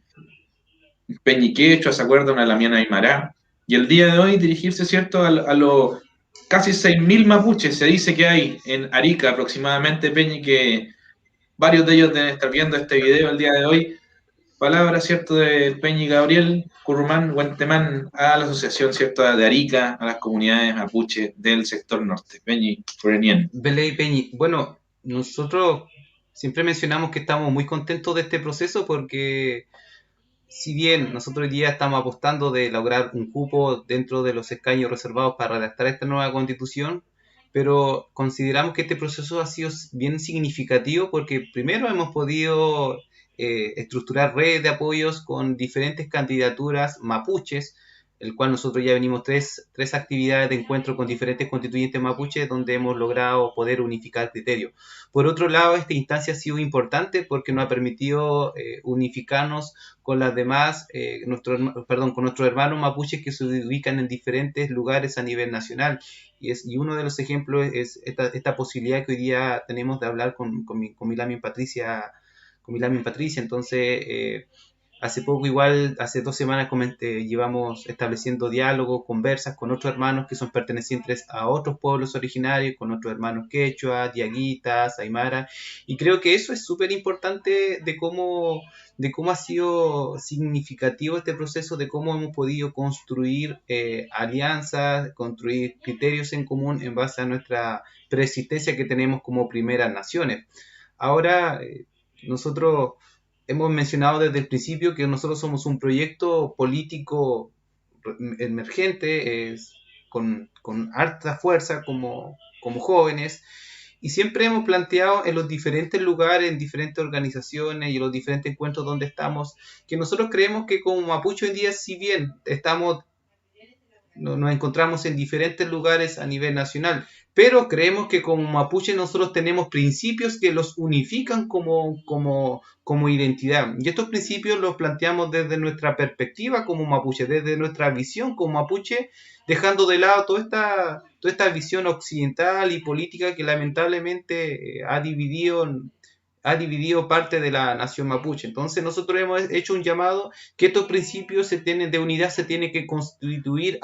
Speaker 1: Peñi Quechua, ¿se acuerdan? A Lamiana Aymara. Y el día de hoy dirigirse, ¿cierto?, a los casi 6.000 mapuches, se dice que hay en Arica aproximadamente, Peñi, que varios de ellos deben estar viendo este video el día de hoy. Palabras, ¿cierto?, de Peñi Gabriel Curumán, Guantemán, a la asociación, ¿cierto?, de Arica, a las comunidades mapuche del sector norte. Peñi, Furenien.
Speaker 3: Beley Peñi, bueno, nosotros siempre mencionamos que estamos muy contentos de este proceso porque si bien nosotros hoy día estamos apostando de lograr un cupo dentro de los escaños reservados para redactar esta nueva constitución, pero consideramos que este proceso ha sido bien significativo porque primero hemos podido estructurar redes de apoyos con diferentes candidaturas mapuches, el cual nosotros ya venimos tres actividades de encuentro con diferentes constituyentes mapuches donde hemos logrado poder unificar criterios. Por otro lado, esta instancia ha sido importante porque nos ha permitido unificarnos con las demás, con nuestros hermanos mapuches que se ubican en diferentes lugares a nivel nacional. Y uno de los ejemplos es esta posibilidad que hoy día tenemos de hablar con mi Lamien Patricia. Entonces, Hace poco, igual, hace 2 semanas llevamos estableciendo diálogos, conversas con otros hermanos que son pertenecientes a otros pueblos originarios, con otros hermanos quechua, diaguitas, aymara, y creo que eso es súper importante de cómo ha sido significativo este proceso, de cómo hemos podido construir alianzas, construir criterios en común en base a nuestra preexistencia que tenemos como primeras naciones. Ahora, nosotros hemos mencionado desde el principio que nosotros somos un proyecto político emergente, con harta fuerza como jóvenes, y siempre hemos planteado en los diferentes lugares, en diferentes organizaciones y en los diferentes encuentros donde estamos, que nosotros creemos que como mapuche hoy en día, si bien nos encontramos en diferentes lugares a nivel nacional, pero creemos que como mapuche nosotros tenemos principios que los unifican como identidad. Y estos principios los planteamos desde nuestra perspectiva como mapuche, desde nuestra visión como mapuche, dejando de lado toda esta visión occidental y política que lamentablemente ha dividido parte de la nación mapuche. Entonces nosotros hemos hecho un llamado que estos principios de unidad se tienen que constituir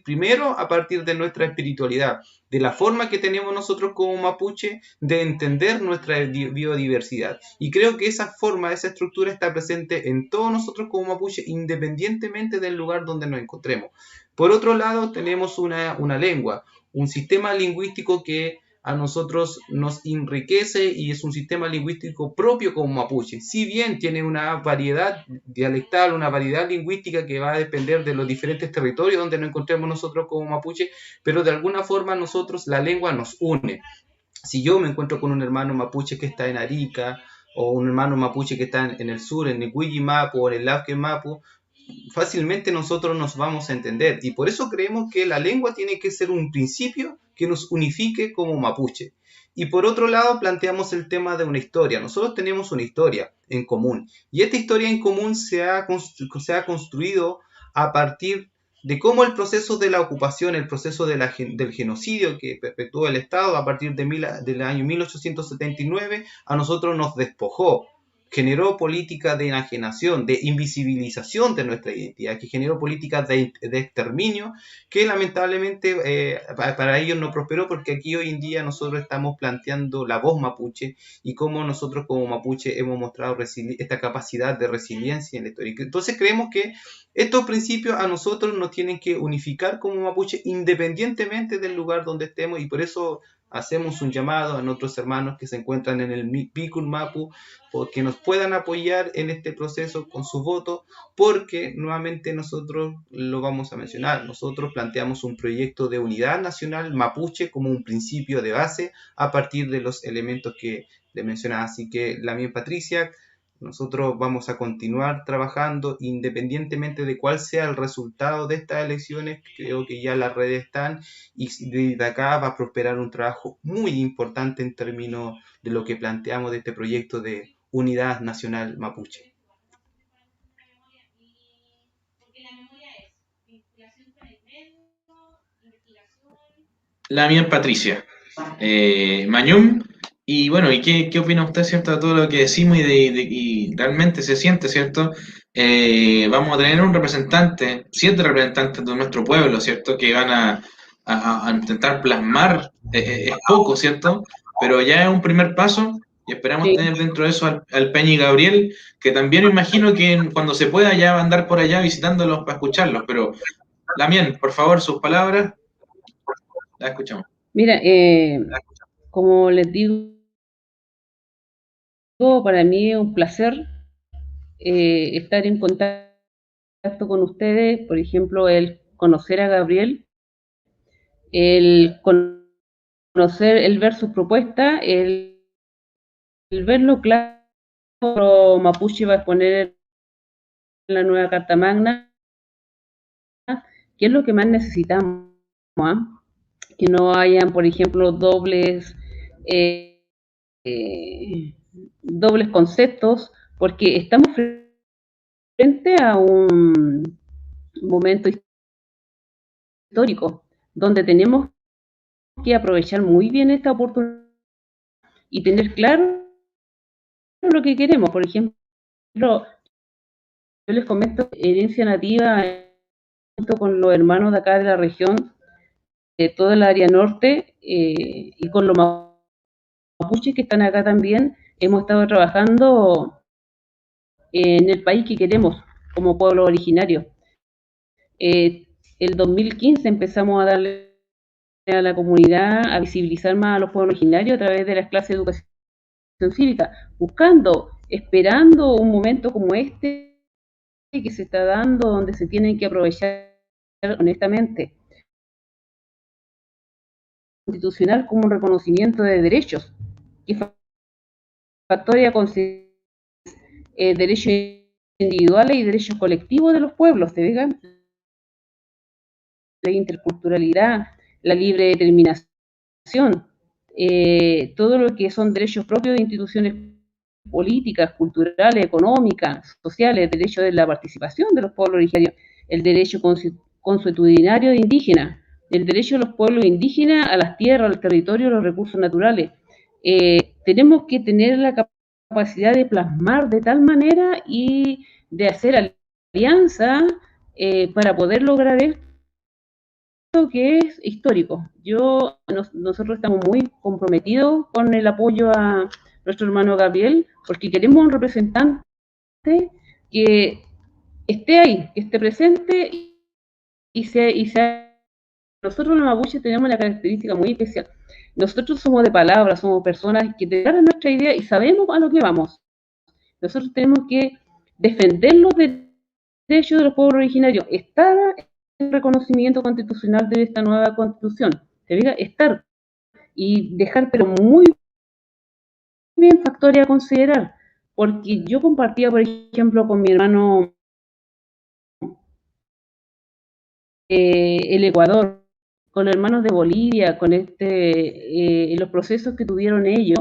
Speaker 3: primero a partir de nuestra espiritualidad, de la forma que tenemos nosotros como mapuche de entender nuestra biodiversidad. Y creo que esa forma, esa estructura está presente en todos nosotros como mapuche, independientemente del lugar donde nos encontremos. Por otro lado, tenemos una lengua, un sistema lingüístico que a nosotros nos enriquece y es un sistema lingüístico propio como mapuche. Si bien tiene una variedad dialectal, una variedad lingüística que va a depender de los diferentes territorios donde nos encontremos nosotros como mapuche, pero de alguna forma la lengua nos une. Si yo me encuentro con un hermano mapuche que está en Arica, o un hermano mapuche que está en el sur, en el Huillimapu o en el Lauquen Mapu, fácilmente nosotros nos vamos a entender, y por eso creemos que la lengua tiene que ser un principio que nos unifique como mapuche. Y por otro lado planteamos el tema de una historia. Nosotros tenemos una historia en común, y esta historia en común se ha construido a partir de cómo el proceso de la ocupación, el proceso del genocidio que perpetuó el Estado a partir del año 1879, a nosotros nos despojó, generó políticas de enajenación, de invisibilización de nuestra identidad, que generó políticas de exterminio, que lamentablemente para ellos no prosperó, porque aquí hoy en día nosotros estamos planteando la voz mapuche y cómo nosotros como mapuche hemos mostrado esta capacidad de resiliencia en la historia. Entonces creemos que estos principios a nosotros nos tienen que unificar como mapuche independientemente del lugar donde estemos, y por eso hacemos un llamado a nuestros hermanos que se encuentran en el Picun Mapu, porque nos puedan apoyar en este proceso con su voto, porque nuevamente nosotros lo vamos a mencionar, nosotros planteamos un proyecto de unidad nacional mapuche como un principio de base a partir de los elementos que le mencionaba. Así que Lamien Patricia, nosotros vamos a continuar trabajando independientemente de cuál sea el resultado de estas elecciones. Creo que ya las redes están, y desde acá va a prosperar un trabajo muy importante en términos de lo que planteamos de este proyecto de unidad nacional mapuche.
Speaker 1: Lamien Patricia. Mañum. Y bueno, ¿y qué opina usted, cierto, de todo lo que decimos y realmente se siente, cierto? Vamos a tener un representante, 7 representantes de nuestro pueblo, cierto, que van a intentar plasmar, es poco, cierto, pero ya es un primer paso, y esperamos tener dentro de eso al Peña Gabriel, que también me imagino que cuando se pueda ya va a andar por allá visitándolos para escucharlos. Pero Lamien, por favor, sus palabras, la escuchamos.
Speaker 5: Mira, como les digo, para mí es un placer estar en contacto con ustedes. Por ejemplo, el conocer a Gabriel, el conocer, el ver sus propuestas, el verlo claro, mapuche va a exponer en la nueva Carta Magna, que es lo que más necesitamos, que no hayan, por ejemplo, dobles conceptos, porque estamos frente a un momento histórico donde tenemos que aprovechar muy bien esta oportunidad y tener claro lo que queremos. Por ejemplo, les comento, herencia nativa, junto con los hermanos de acá de la región, de toda el área norte, y con los mapuches que están acá también, hemos estado trabajando en el país que queremos como pueblo originario. El 2015 empezamos a darle a la comunidad a visibilizar más a los pueblos originarios a través de las clases de educación cívica, buscando, esperando un momento como este que se está dando, donde se tienen que aprovechar honestamente constitucional como un reconocimiento de derechos, que factoria con derechos individuales y derechos colectivos de los pueblos, ¿se fijan? La interculturalidad, la libre determinación, todo lo que son derechos propios de instituciones políticas, culturales, económicas, sociales, el derecho de la participación de los pueblos originarios, el derecho consuetudinario de indígenas, el derecho de los pueblos indígenas a las tierras, al territorio, a los recursos naturales. Tenemos que tener la capacidad de plasmar de tal manera y de hacer alianza para poder lograr esto que es histórico. Nosotros estamos muy comprometidos con el apoyo a nuestro hermano Gabriel, porque queremos un representante que esté ahí, que esté presente y sea. Nosotros los mapuches tenemos una característica muy especial. Nosotros somos de palabras, somos personas que declaran nuestra idea y sabemos a lo que vamos. Nosotros tenemos que defender los derechos de los pueblos originarios, estar el reconocimiento constitucional de esta nueva constitución, te diga, estar y dejar pero muy bien factores a considerar, porque yo compartía, por ejemplo, con mi hermano el Ecuador, con los hermanos de Bolivia, con los procesos que tuvieron ellos,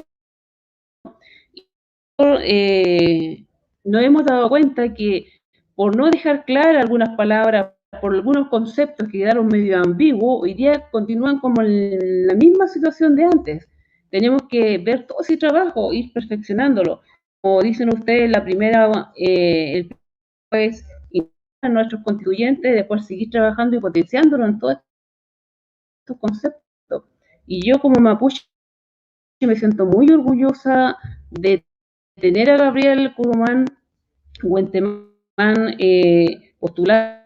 Speaker 5: nos hemos dado cuenta que por no dejar claras algunas palabras, por algunos conceptos que quedaron medio ambiguos, hoy día continúan como en la misma situación de antes. Tenemos que ver todo ese trabajo, ir perfeccionándolo. Como dicen ustedes, la primera, pues, a nuestros constituyentes, después seguir trabajando y potenciándolo en todos estos conceptos. Y yo como mapuche me siento muy orgullosa de tener a Gabriel Curumán Huentemán postulándose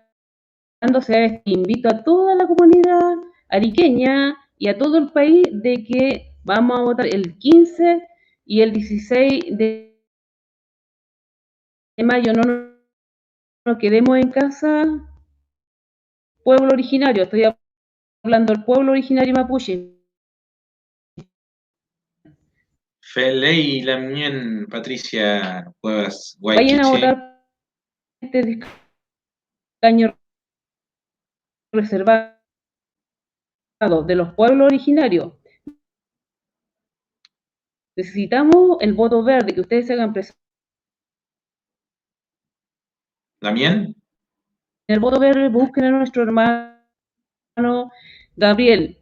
Speaker 5: a este. Invito a toda la comunidad ariqueña y a todo el país de que vamos a votar el 15 y el 16 de mayo. No nos quedemos en casa, pueblo originario, estoy hablando del pueblo originario mapuche.
Speaker 1: Feley Lamien, Patricia Cuevas,
Speaker 5: Vayan a votar este escaño reservado de los pueblos originarios. Necesitamos el voto verde, que ustedes se hagan presentes.
Speaker 1: ¿Lamien?
Speaker 5: El voto verde, busquen a nuestro hermano Gabriel.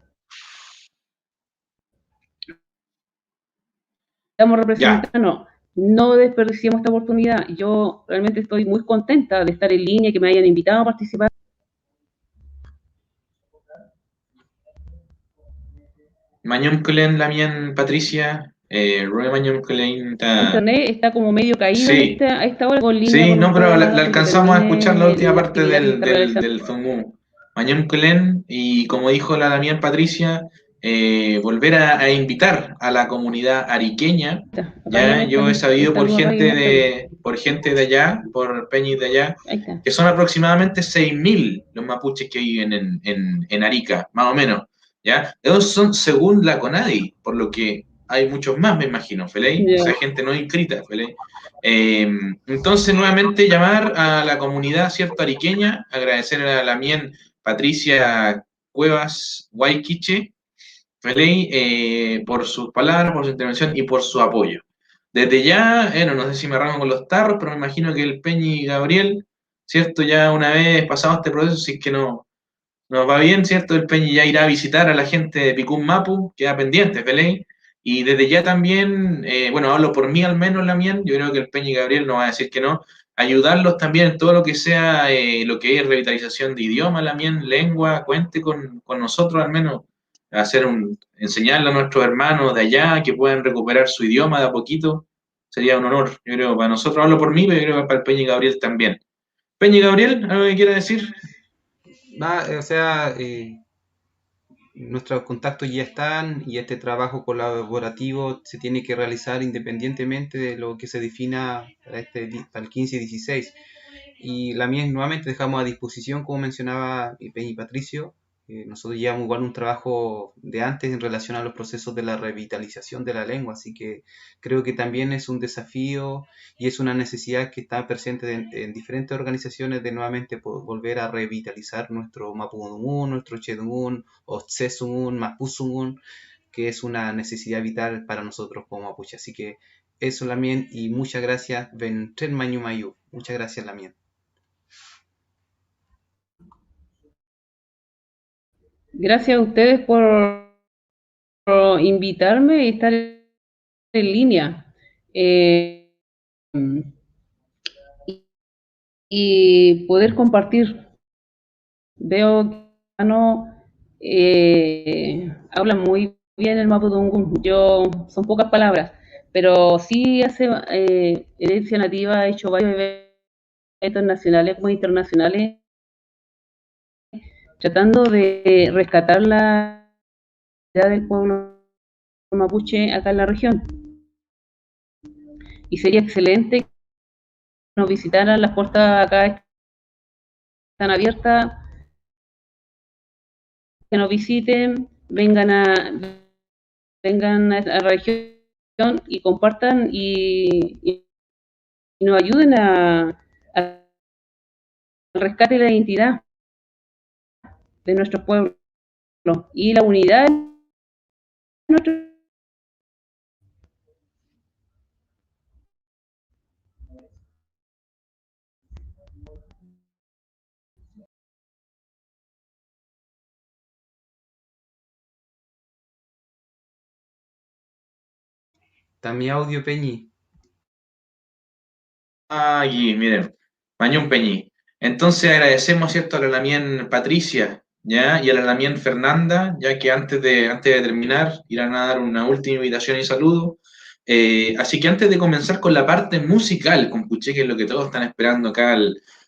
Speaker 5: Estamos representando, no desperdiciemos esta oportunidad. Yo realmente estoy muy contenta de estar en línea, que me hayan invitado a participar.
Speaker 1: Mañón Culen, Lamien, Patricia, Mañón Culen
Speaker 5: Internet está como medio caído
Speaker 1: sí.
Speaker 5: a esta hora.
Speaker 1: Sí, no, pero la alcanzamos a escuchar la última parte del Zumú. Mañón Culen, y como dijo la Damián Patricia, volver a invitar a la comunidad ariqueña. Ya yo he sabido por gente de allá, por peñis de allá, que son aproximadamente 6.000 los mapuches que viven en Arica, más o menos. ¿Ya? Esos son según la CONADI, por lo que hay muchos más, me imagino, Feley, o sea, gente no inscrita, Feley. Entonces, nuevamente llamar a la comunidad, ¿cierto?, ariqueña, agradecer a la mien Patricia Cuevas Guayquiche, Feley, por sus palabras, por su intervención y por su apoyo. Desde ya, no sé si me arranco con los tarros, pero me imagino que el Peñi y Gabriel, ¿cierto?, ya una vez pasado este proceso, si es que nos va bien, ¿cierto? El Peñi ya irá a visitar a la gente de Picún Mapu, queda pendiente, Feley. Y desde ya también, bueno, hablo por mí al menos, la mía, yo creo que el Peñi Gabriel no va a decir que no, ayudarlos también en todo lo que sea lo que es revitalización de idioma, también lengua, cuente con nosotros al menos, enseñarle a nuestros hermanos de allá que puedan recuperar su idioma de a poquito, sería un honor, yo creo, para nosotros, hablo por mí, pero yo creo que para el Peña y Gabriel también. Peña y Gabriel, ¿algo que quiera decir?
Speaker 3: O sea, nuestros contactos ya están y este trabajo colaborativo se tiene que realizar independientemente de lo que se defina para el 15 y 16. Y la mía nuevamente dejamos a disposición, como mencionaba Peña y Patricio. Nosotros llevamos igual un trabajo de antes en relación a los procesos de la revitalización de la lengua, así que creo que también es un desafío y es una necesidad que está presente en diferentes organizaciones de nuevamente volver a revitalizar nuestro Mapudungun, nuestro Chedungun, Otsesungun, Mapusungun, que es una necesidad vital para nosotros como mapuche. Así que eso, Lamien, y muchas gracias. Ventren Mañu Mayu. Muchas gracias, Lamien.
Speaker 5: Gracias a ustedes por invitarme y estar en línea. Y poder compartir. Veo que habla muy bien el Mapudungun. Son pocas palabras, pero sí hace Herencia Nativa, ha hecho varios eventos nacionales como internacionales, tratando de rescatar la identidad del pueblo mapuche acá en la región. Y sería excelente que nos visitaran, las puertas acá están abiertas, que nos visiten, vengan a la región y compartan y nos ayuden al rescate de la identidad de nuestro pueblo y la unidad de nuestro.
Speaker 3: Está mi audio, Peñi.
Speaker 1: Aquí, miren, Mañón Peñi. Entonces agradecemos, ¿cierto?, a la Lamien Patricia, ¿ya? Y a la Lamien Fernanda, ya que antes de terminar irán a dar una última invitación y saludo. Así que antes de comenzar con la parte musical, compuché, que es lo que todos están esperando acá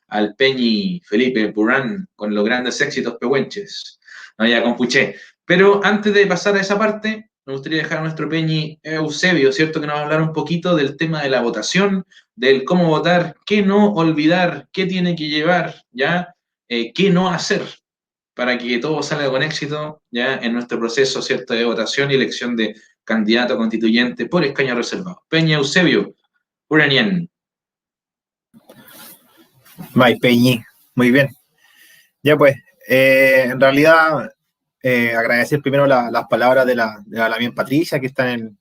Speaker 1: al Peñi Felipe Purán con los grandes éxitos pehuenches. No, ya compuché. Pero antes de pasar a esa parte, me gustaría dejar a nuestro Peñi Eusebio, ¿cierto?, que nos va a hablar un poquito del tema de la votación, del cómo votar, qué no olvidar, qué tiene que llevar, ¿ya? Qué no hacer para que todo salga con éxito, ¿ya? En nuestro proceso, ¿cierto?, de votación y elección de candidato constituyente por escaño reservado. Peña Eusebio, Uranien.
Speaker 2: May Peñi, muy bien. Ya pues, en realidad, agradecer primero las palabras de la Lamien Patricia, que está en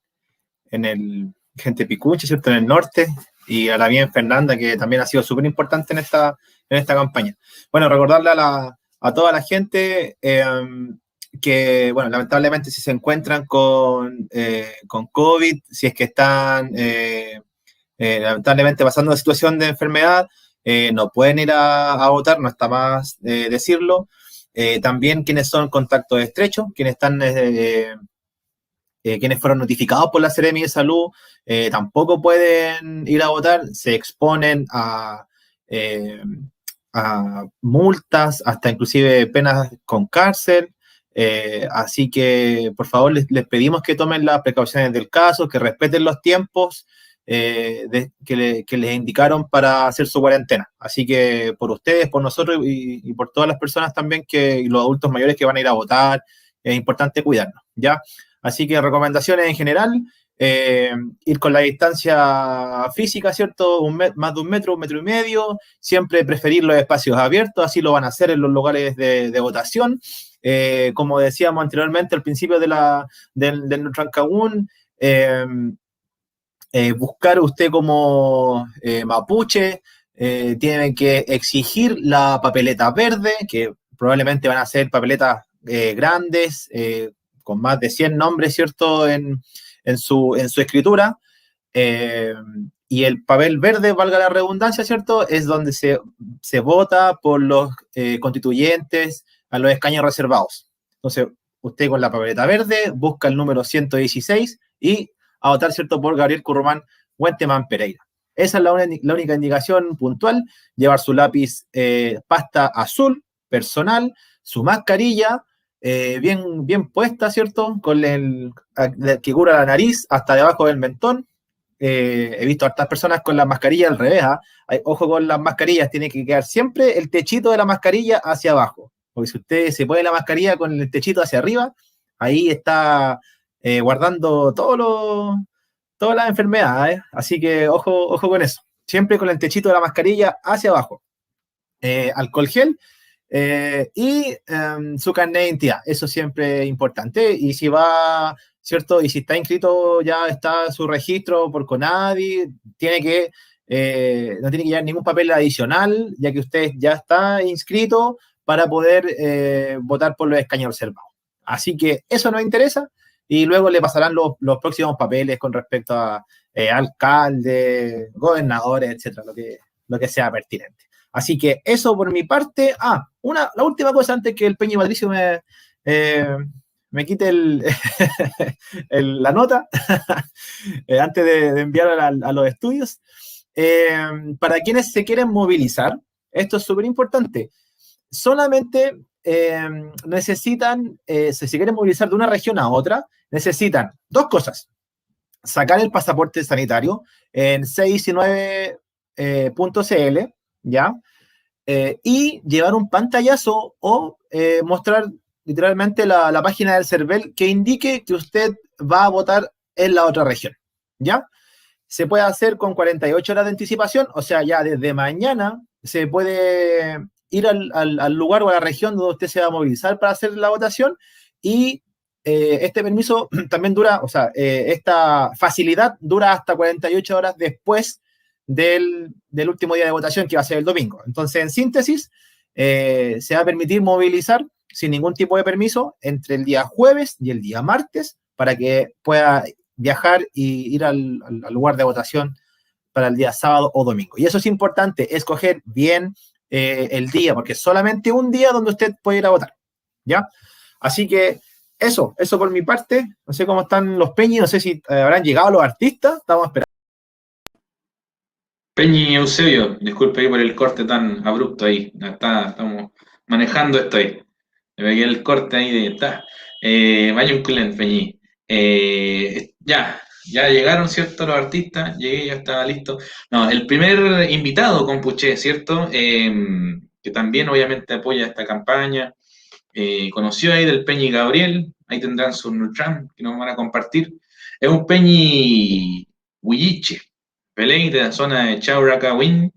Speaker 2: el Gente Picuche, ¿cierto?, en el norte, y a la Lamien Fernanda, que también ha sido súper importante en esta campaña. Bueno, recordarle a toda la gente que, bueno, lamentablemente si se encuentran con COVID, si es que están lamentablemente pasando una situación de enfermedad, no pueden ir a votar, no está más decirlo. También quienes son contactos estrechos, quienes fueron notificados por la Seremi de Salud, tampoco pueden ir a votar, se exponen a multas, hasta inclusive penas con cárcel. Así que, por favor, les pedimos que tomen las precauciones del caso, que respeten los tiempos que les indicaron para hacer su cuarentena. Así que por ustedes, por nosotros y por todas las personas también, y los adultos mayores que van a ir a votar, es importante cuidarnos, ¿ya? Así que recomendaciones en general, ir con la distancia física, ¿cierto? Más de 1 metro, 1,5 metros, siempre preferir los espacios abiertos, así lo van a hacer en los lugares de votación. Como decíamos anteriormente, al principio del Rancagún, buscar usted como mapuche, tiene que exigir la papeleta verde, que probablemente van a ser papeletas grandes, con más de 100 nombres, ¿cierto?, en su escritura. y el papel verde, valga la redundancia, ¿cierto? Es donde se vota por los constituyentes a los escaños reservados. Entonces, usted con la papeleta verde busca el número 116 y a votar, ¿cierto?, por Gabriel Currumán Huentemán Pereira. Esa es la única indicación puntual: llevar su lápiz pasta azul personal, su mascarilla bien puesta, ¿cierto?, con el que cubra la nariz hasta debajo del mentón. He visto a hartas personas con la mascarilla al revés. Ojo con las mascarillas, tiene que quedar siempre el techito de la mascarilla hacia abajo, porque si usted se pone la mascarilla con el techito hacia arriba, ahí está guardando todas las enfermedades, así que ojo con eso, siempre con el techito de la mascarilla hacia abajo. Alcohol gel y su carnet de identidad, eso siempre es importante. Y si va, ¿cierto? Y si está inscrito, ya está su registro por CONADI, no tiene que llevar ningún papel adicional, ya que usted ya está inscrito para poder votar por los escaños reservados. Así que eso nos interesa, y luego le pasarán los próximos papeles con respecto a alcalde, gobernadores, etcétera, lo que sea pertinente. Así que eso por mi parte. La última cosa antes que el Peñi Patricio me quite la nota, antes de enviarla a los estudios. Para quienes se quieren movilizar, esto es súper importante. Solamente necesitan, si se quieren movilizar de una región a otra, necesitan dos cosas: sacar el pasaporte sanitario en 619.cl, ¿ya? Y llevar un pantallazo o mostrar literalmente la página del CERVEL que indique que usted va a votar en la otra región, ¿ya? Se puede hacer con 48 horas de anticipación, o sea, ya desde mañana se puede ir al lugar o a la región donde usted se va a movilizar para hacer la votación, y este permiso también dura, o sea, esta facilidad dura hasta 48 horas después del último día de votación, que va a ser el domingo. Entonces, en síntesis, se va a permitir movilizar sin ningún tipo de permiso entre el día jueves y el día martes, para que pueda viajar y ir al lugar de votación para el día sábado o domingo. Y eso es importante, escoger bien el día, porque es solamente un día donde usted puede ir a votar, ¿ya? Así que eso por mi parte. No sé cómo están los Peñi, no sé si habrán llegado los artistas, estamos esperando.
Speaker 1: Peñi Eusebio, disculpe ahí por el corte tan abrupto ahí. Estamos manejando esto ahí. Me pegué el corte ahí de está. Vaya un culen, Peñi. Ya llegaron, ¿cierto? Los artistas, llegué, ya estaba listo. No, el primer invitado, Compuché, ¿cierto? Que también obviamente apoya esta campaña. Conoció ahí del Peñi Gabriel, ahí tendrán su Nutram que nos van a compartir. Es un Peñi Huilliche, Peley de la zona de Chauracahuín.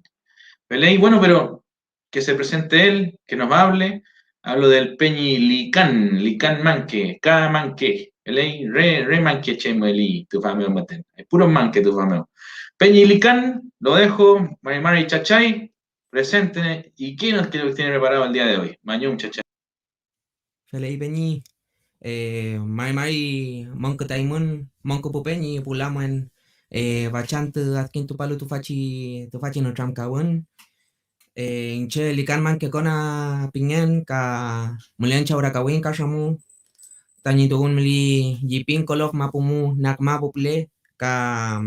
Speaker 1: Peley, bueno, pero que se presente él, que nos hable. Hablo del Peñi Lican Manque, K Manque, Peley, re Manque Chemeli, tu fameo maten. Es puro Manque tu fameo. Peñi Lican, lo dejo, Mari Chachay, presente. ¿Y qué nos tiene preparado el día de hoy? Mañón Chachay.
Speaker 6: Pelei Peñi, Mari Monko Taimun, Monko Pupeñi, Pulaman, Bachante Atkin Tupalu Tufachi no Tramkawan, Inche Likan Man que Kona Pingen, Ka Mulian Chaurakawin, Kashamu, Tani Tugun Mili, Jipin Kolof Mapumu, Nakma Puple, Ka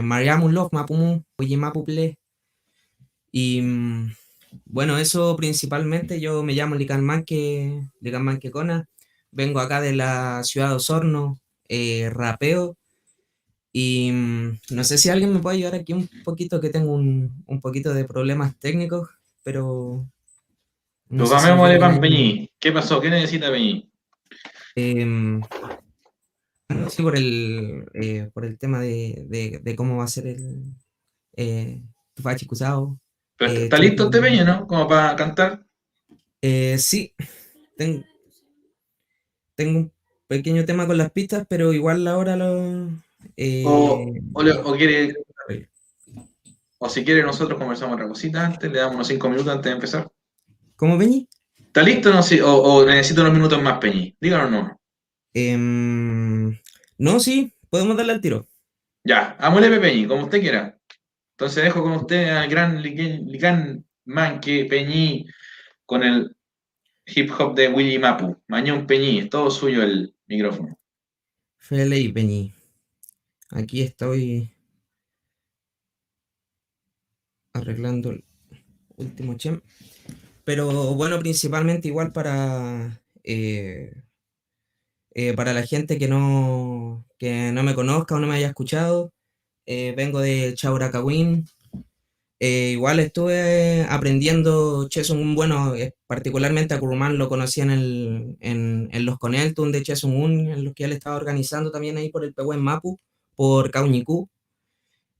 Speaker 6: Mariamulov Mapumu, Ujima Puple. Y bueno, eso principalmente. Yo me llamo Lican Manque Kona, vengo acá de la ciudad de Osorno, rapeo, y no sé si alguien me puede ayudar aquí un poquito, que tengo un poquito de problemas técnicos, pero
Speaker 1: no sé si Peñi. ¿Qué pasó? ¿Qué necesita Peñi?
Speaker 6: Sí, por el tema de cómo va a ser el Tufachi Cusao.
Speaker 1: Pero ¿está listo este Peñi, no? ¿Como para cantar?
Speaker 6: Sí, tengo un pequeño tema con las pistas, pero igual ahora lo...
Speaker 1: o quiere... O si quiere nosotros conversamos otra cosita antes, le damos unos 5 minutos antes de empezar.
Speaker 6: ¿Cómo, Peñi?
Speaker 1: ¿Está listo o necesito unos minutos más, Peñi? Díganos no.
Speaker 6: No, sí, podemos darle al tiro.
Speaker 1: Ya, Amulepe Peñi, como usted quiera. Entonces dejo con usted al gran Lican Manque Peñi con el hip hop de Willy Mapu. Mañón Peñi, es todo suyo el micrófono.
Speaker 6: Fele Peñi. Aquí estoy arreglando el último chem. Pero bueno, principalmente igual para la gente que no me conozca o no me haya escuchado. Vengo de Chauracawin. Igual estuve aprendiendo Chesun, bueno, particularmente a Kurumán lo conocí en los Coneltun de Chesun, en los que él estaba organizando también ahí por el Pehuen Mapu, por Kauñicú.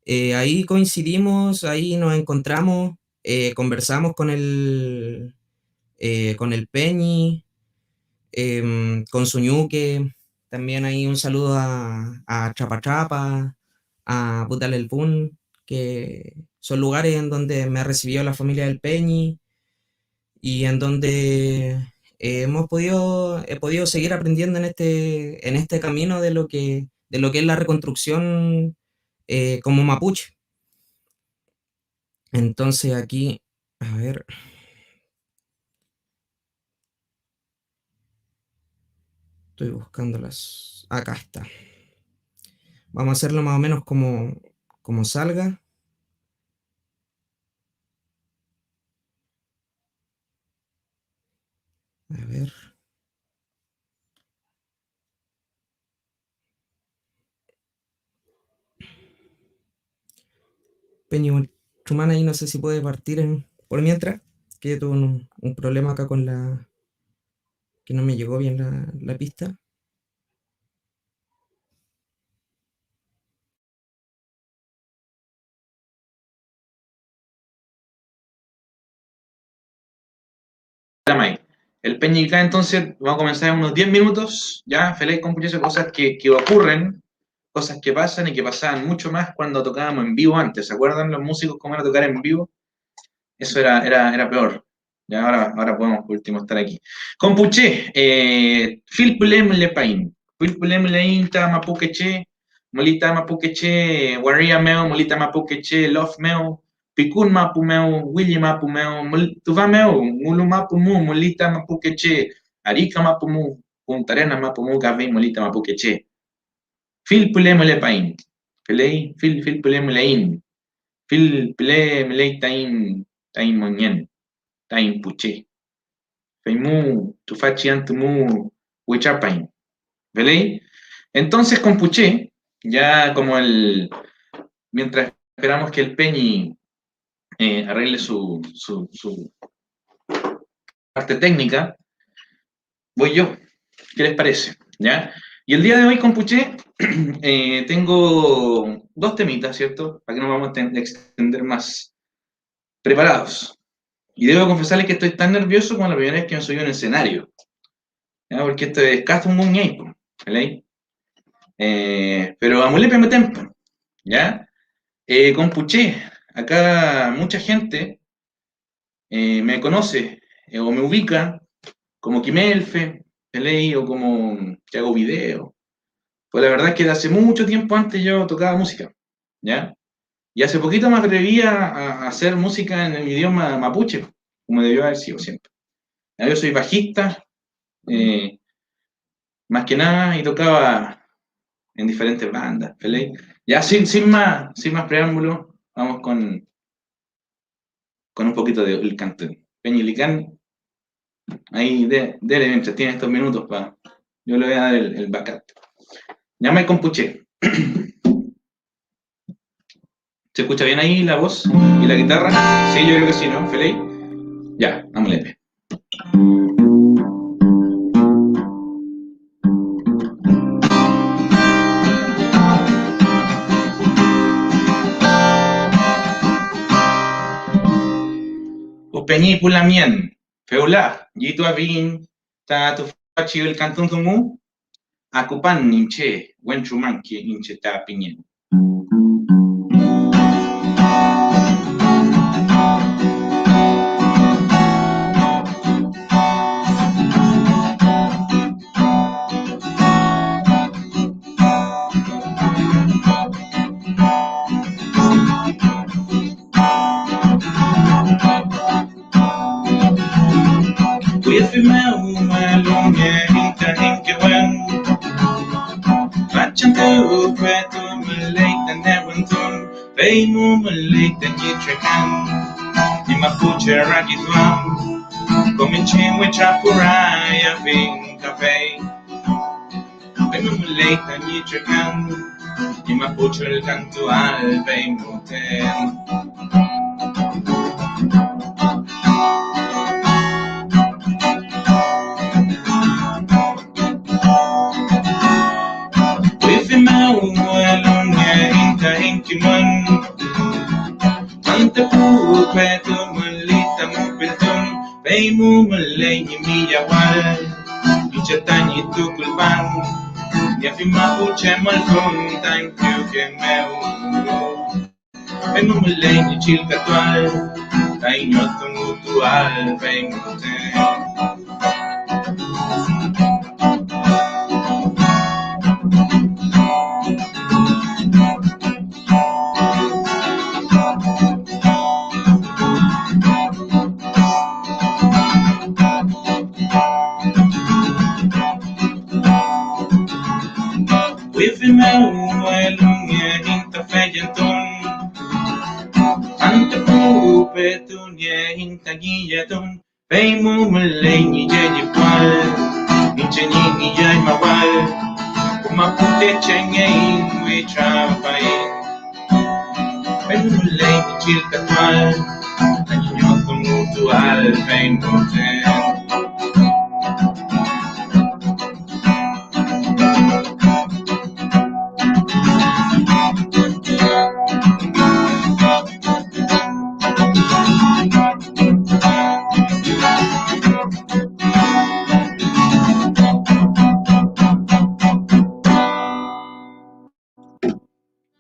Speaker 6: Ahí coincidimos, ahí nos encontramos, conversamos con el Peñi, con Suñuque, también ahí un saludo a Chapa Chapa, a Putal el Pun, que son lugares en donde me ha recibido la familia del Peñi y en donde he podido seguir aprendiendo en este camino de lo que es la reconstrucción como mapuche. Entonces aquí, a ver. Estoy buscándolas. Acá está. Vamos a hacerlo más o menos como salga. A ver. Peñi Chumana ahí no sé si puede partir por mientras. Que tuve un problema acá con que no me llegó bien la pista.
Speaker 1: El Peñica, entonces, vamos a comenzar en unos 10 minutos, ya, feliz con muchas cosas que ocurren, cosas que pasan y que pasaban mucho más cuando tocábamos en vivo antes. ¿Se acuerdan los músicos cómo era tocar en vivo? Eso era peor. Ya ahora podemos, por último, estar aquí. Compuche, Filpulem Lepain. Filpulem Leinta Mapuqueche, Molita Mapuqueche, Waria Meo, Molita Mapuqueche, Love Meo, Picun Mapu Meo, Willy Mapu Meo, Tuva Meo, Mulu Mapu Mu, Molita Mapuqueche, Arica Mapu Mu, Punta Arena Mapu Mu, Gavé, Molita Mapuqueche. Filpulem Lepain. Filpulem Lein. Filpulem Leitain. Tain Moñen. Tain Puché. Feimu, Tufachi Antumu, Huichapain. ¿Vale? Entonces con Puché, ya como mientras esperamos que el Peñi arregle su parte técnica, voy yo. ¿Qué les parece? ¿Ya? Y el día de hoy con Puché tengo dos temitas, ¿cierto? Para que no vamos a extender más. Preparados. Y debo confesarles que estoy tan nervioso como la primera vez que me subí a un escenario. ¿Ya? Porque esto es casi un muñeí, ¿vale? Pero amulepe me tempo, ¿ya? Con Puché, acá mucha gente me conoce o me ubica como Quimelfe, ¿vale? O como que hago video. Pues la verdad es que de hace mucho tiempo antes yo tocaba música, ¿ya? Y hace poquito me atreví a hacer música en el idioma mapuche, como debió haber sido siempre. Yo soy bajista, más que nada, y tocaba en diferentes bandas, ¿vale? Ya sin más preámbulo, vamos con un poquito del canto. Peñilicán, ahí dele mientras tiene estos minutos yo le voy a dar el backup. Ya me compuché. ¿Se escucha bien ahí la voz y la guitarra? Sí, yo creo que sí, ¿no? ¿Feliz? Ya, vámonos. Peñícula mien, feula, yitu avin, ta tu fachi el cantón tumu, akupan ninche, wen chumanki ninche ta piñen. Bay Mumalik and Yitrakan, Imapuche Rakitwam, Cominchin with Chapuraya Bing Cafe. Bay Mumalik and Yitrakan, Imapuche Cantual Bay Motel. Ante pupe tu malita mo pilton, pay mo malay ni miyawal, ichatani tu kulban, yafi mapuche malkon, thank you que meu. Pay mo malay ni chilkatual, kay nyotong utual, pay mo te. Pay mo malay ni Jenny Pal, Inchani ni Jay Mawal, Kumapute Changay, we try. Pay mo malay ni Chil Katwal, Nanyo tumutual, pay mo ten.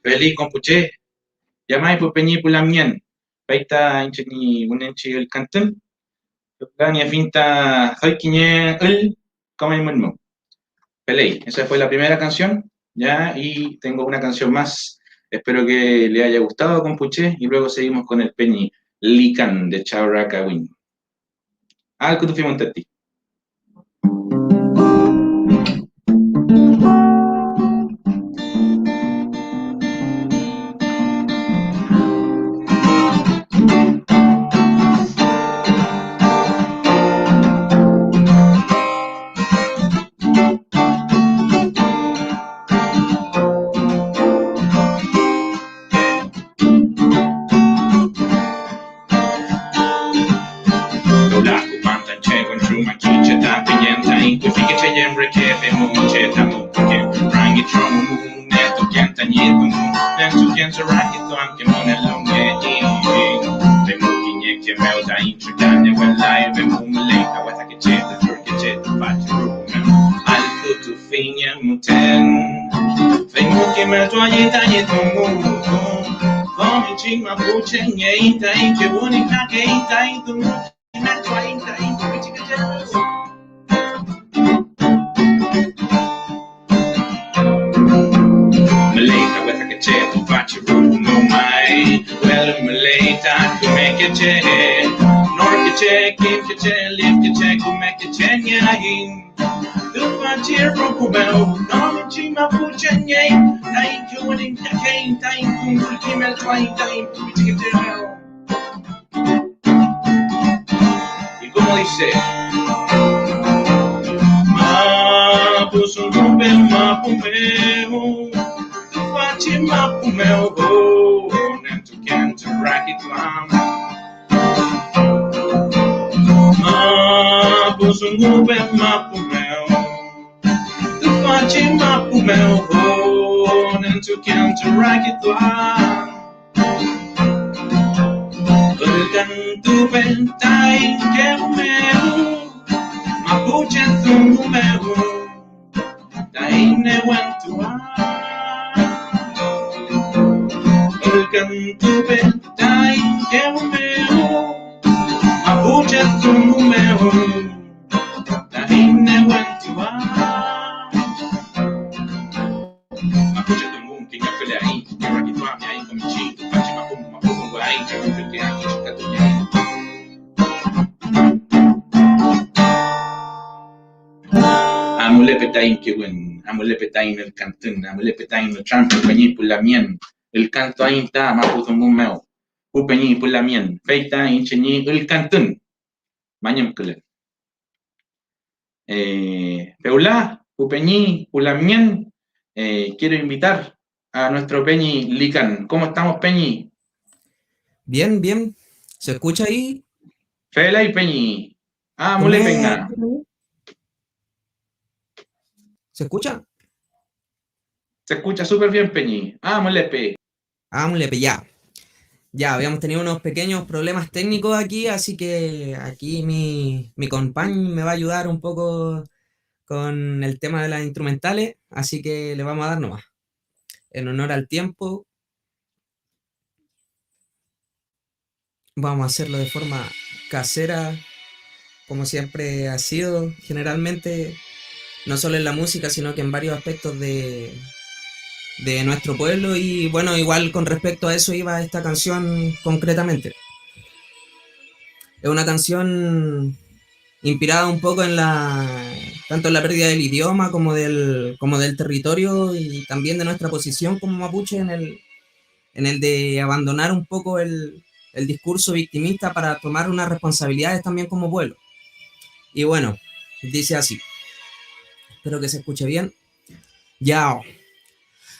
Speaker 1: Feliz compuche, llamai por peñi pulamien, paita incheni unenchi el canton, gania finta hoikiñe el como. Pelei, esa fue la primera canción, ya, y tengo una canción más. Espero que le haya gustado compuche y luego seguimos con el peñi Lican de Chauraka Win. Al kutufi montati. Y como dice, Mapu sumbe mapu meu, tu faci mapu meu, nem tu can't racket lam. Mapu sumbe mapu meu, tu faci mapu meu, nem tu can't racket lam. Tu bentai que meu, mapuche tu meu, dai ne wentua. Tu bentai que meu, mapuche tu meu, dai ne wentua. Mapuche tu mundo que eu falei aí, que eu aqui tu a minha aí comitinho, tu faz mapu guai, que eu fiquei aqui de Amule petain kiwen, amule petain el cantun, amule petain el trampo peñi pulamien, el canto ahí está, mapuzumbun meo, pupeñi pulamien, feita incheñi el cantun, mañam kulen. Peulá, pupeñi pulamien, quiero invitar a nuestro Peñi Lican. ¿Cómo estamos, Peñi?
Speaker 6: Bien, bien. ¿Se escucha ahí?
Speaker 1: Fela y Peñi. Ah, mole penga.
Speaker 6: ¿Se escucha?
Speaker 1: Se escucha súper bien, Peñi. Ah, mole pe.
Speaker 6: Ah, mulepe, ya. Ya, habíamos tenido unos pequeños problemas técnicos aquí, así que aquí mi compañ me va a ayudar un poco con el tema de las instrumentales, así que le vamos a dar nomás. En honor al tiempo, vamos a hacerlo de forma casera, como siempre ha sido, generalmente, no solo en la música, sino que en varios aspectos de nuestro pueblo. Y bueno, igual con respecto a eso iba esta canción concretamente. Es una canción inspirada un poco en tanto en la pérdida del idioma como del territorio, y también de nuestra posición como mapuche en el de abandonar un poco el discurso victimista para tomar unas responsabilidades también como pueblo. Y bueno, dice así, espero que se escuche bien. Yao.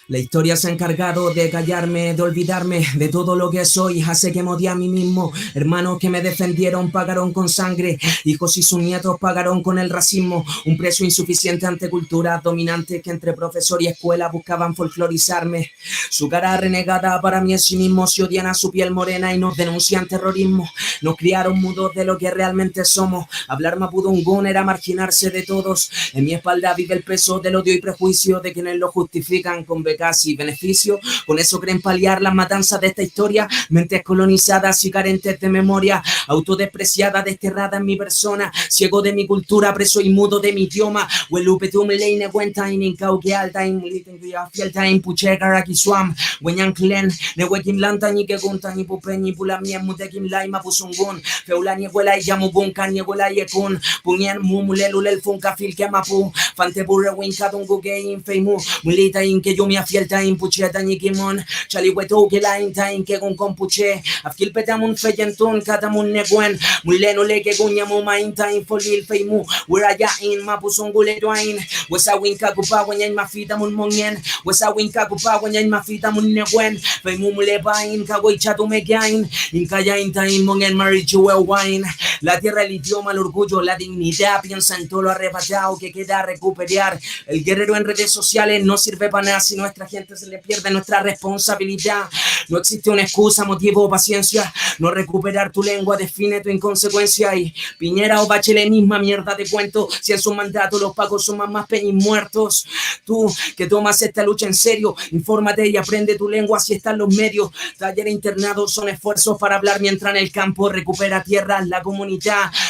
Speaker 6: La historia se ha encargado de callarme, de olvidarme de todo lo que soy. Hace que me odie a mí mismo. Hermanos que me defendieron pagaron con sangre. Hijos y sus nietos pagaron con el racismo. Un precio insuficiente ante culturas dominantes que entre profesor y escuela buscaban folclorizarme. Su cara renegada para mí es sí mismo. Se odian a su piel morena y nos denuncian terrorismo. Nos criaron mudos de lo que realmente somos. Hablar mapudungún era marginarse de todos. En mi espalda vive el peso del odio y prejuicio de quienes lo justifican con casi beneficio. Con eso creen paliar las matanzas de esta historia. Mentes colonizadas y carentes de memoria, autodespreciada, desterrada en mi persona, ciego de mi cultura, preso y mudo de mi idioma. Huelupe tu meleine cuenta in incauque alta in muliten cuya fielta in puchegar aquí swam weñan clen ne wekim lanta ni que gunta ni pupeñi pula mien mutekim laima pusungun feula ni huela y llamu bunkan ni huela y ekun punien mumulelulel funka fil que mapu fante burre winka dungu que infeimu mulita in que yo me fielta in pucheta ni kimon chaliweto que la inta in que con puche afkil petamun feyentun katamun neguen muleno le que gunya mu mainta in folil feimu where ya in mapusungule doin wesa winka kupa wanya mafita mun mongen wesa winka kupa wanya mafita mun neguen feimu mule bain ka goicha tu megain in kaya inta in mongen marichue wine la tierra, el idioma, el orgullo, la dignidad, piensa en todo lo arrebatado que queda recuperar. El guerrero en redes sociales no sirve para nada si nuestra gente se le pierde nuestra responsabilidad. No existe una excusa, motivo o paciencia. No recuperar tu lengua define tu inconsecuencia. Y Piñera o Bachelet, misma mierda de cuento. Si en su mandato los pagos son más peñis muertos. Tú que tomas esta lucha en serio, infórmate y aprende tu lengua si están los medios. Taller internado son esfuerzos para hablar mientras en el campo recupera tierras la comunidad.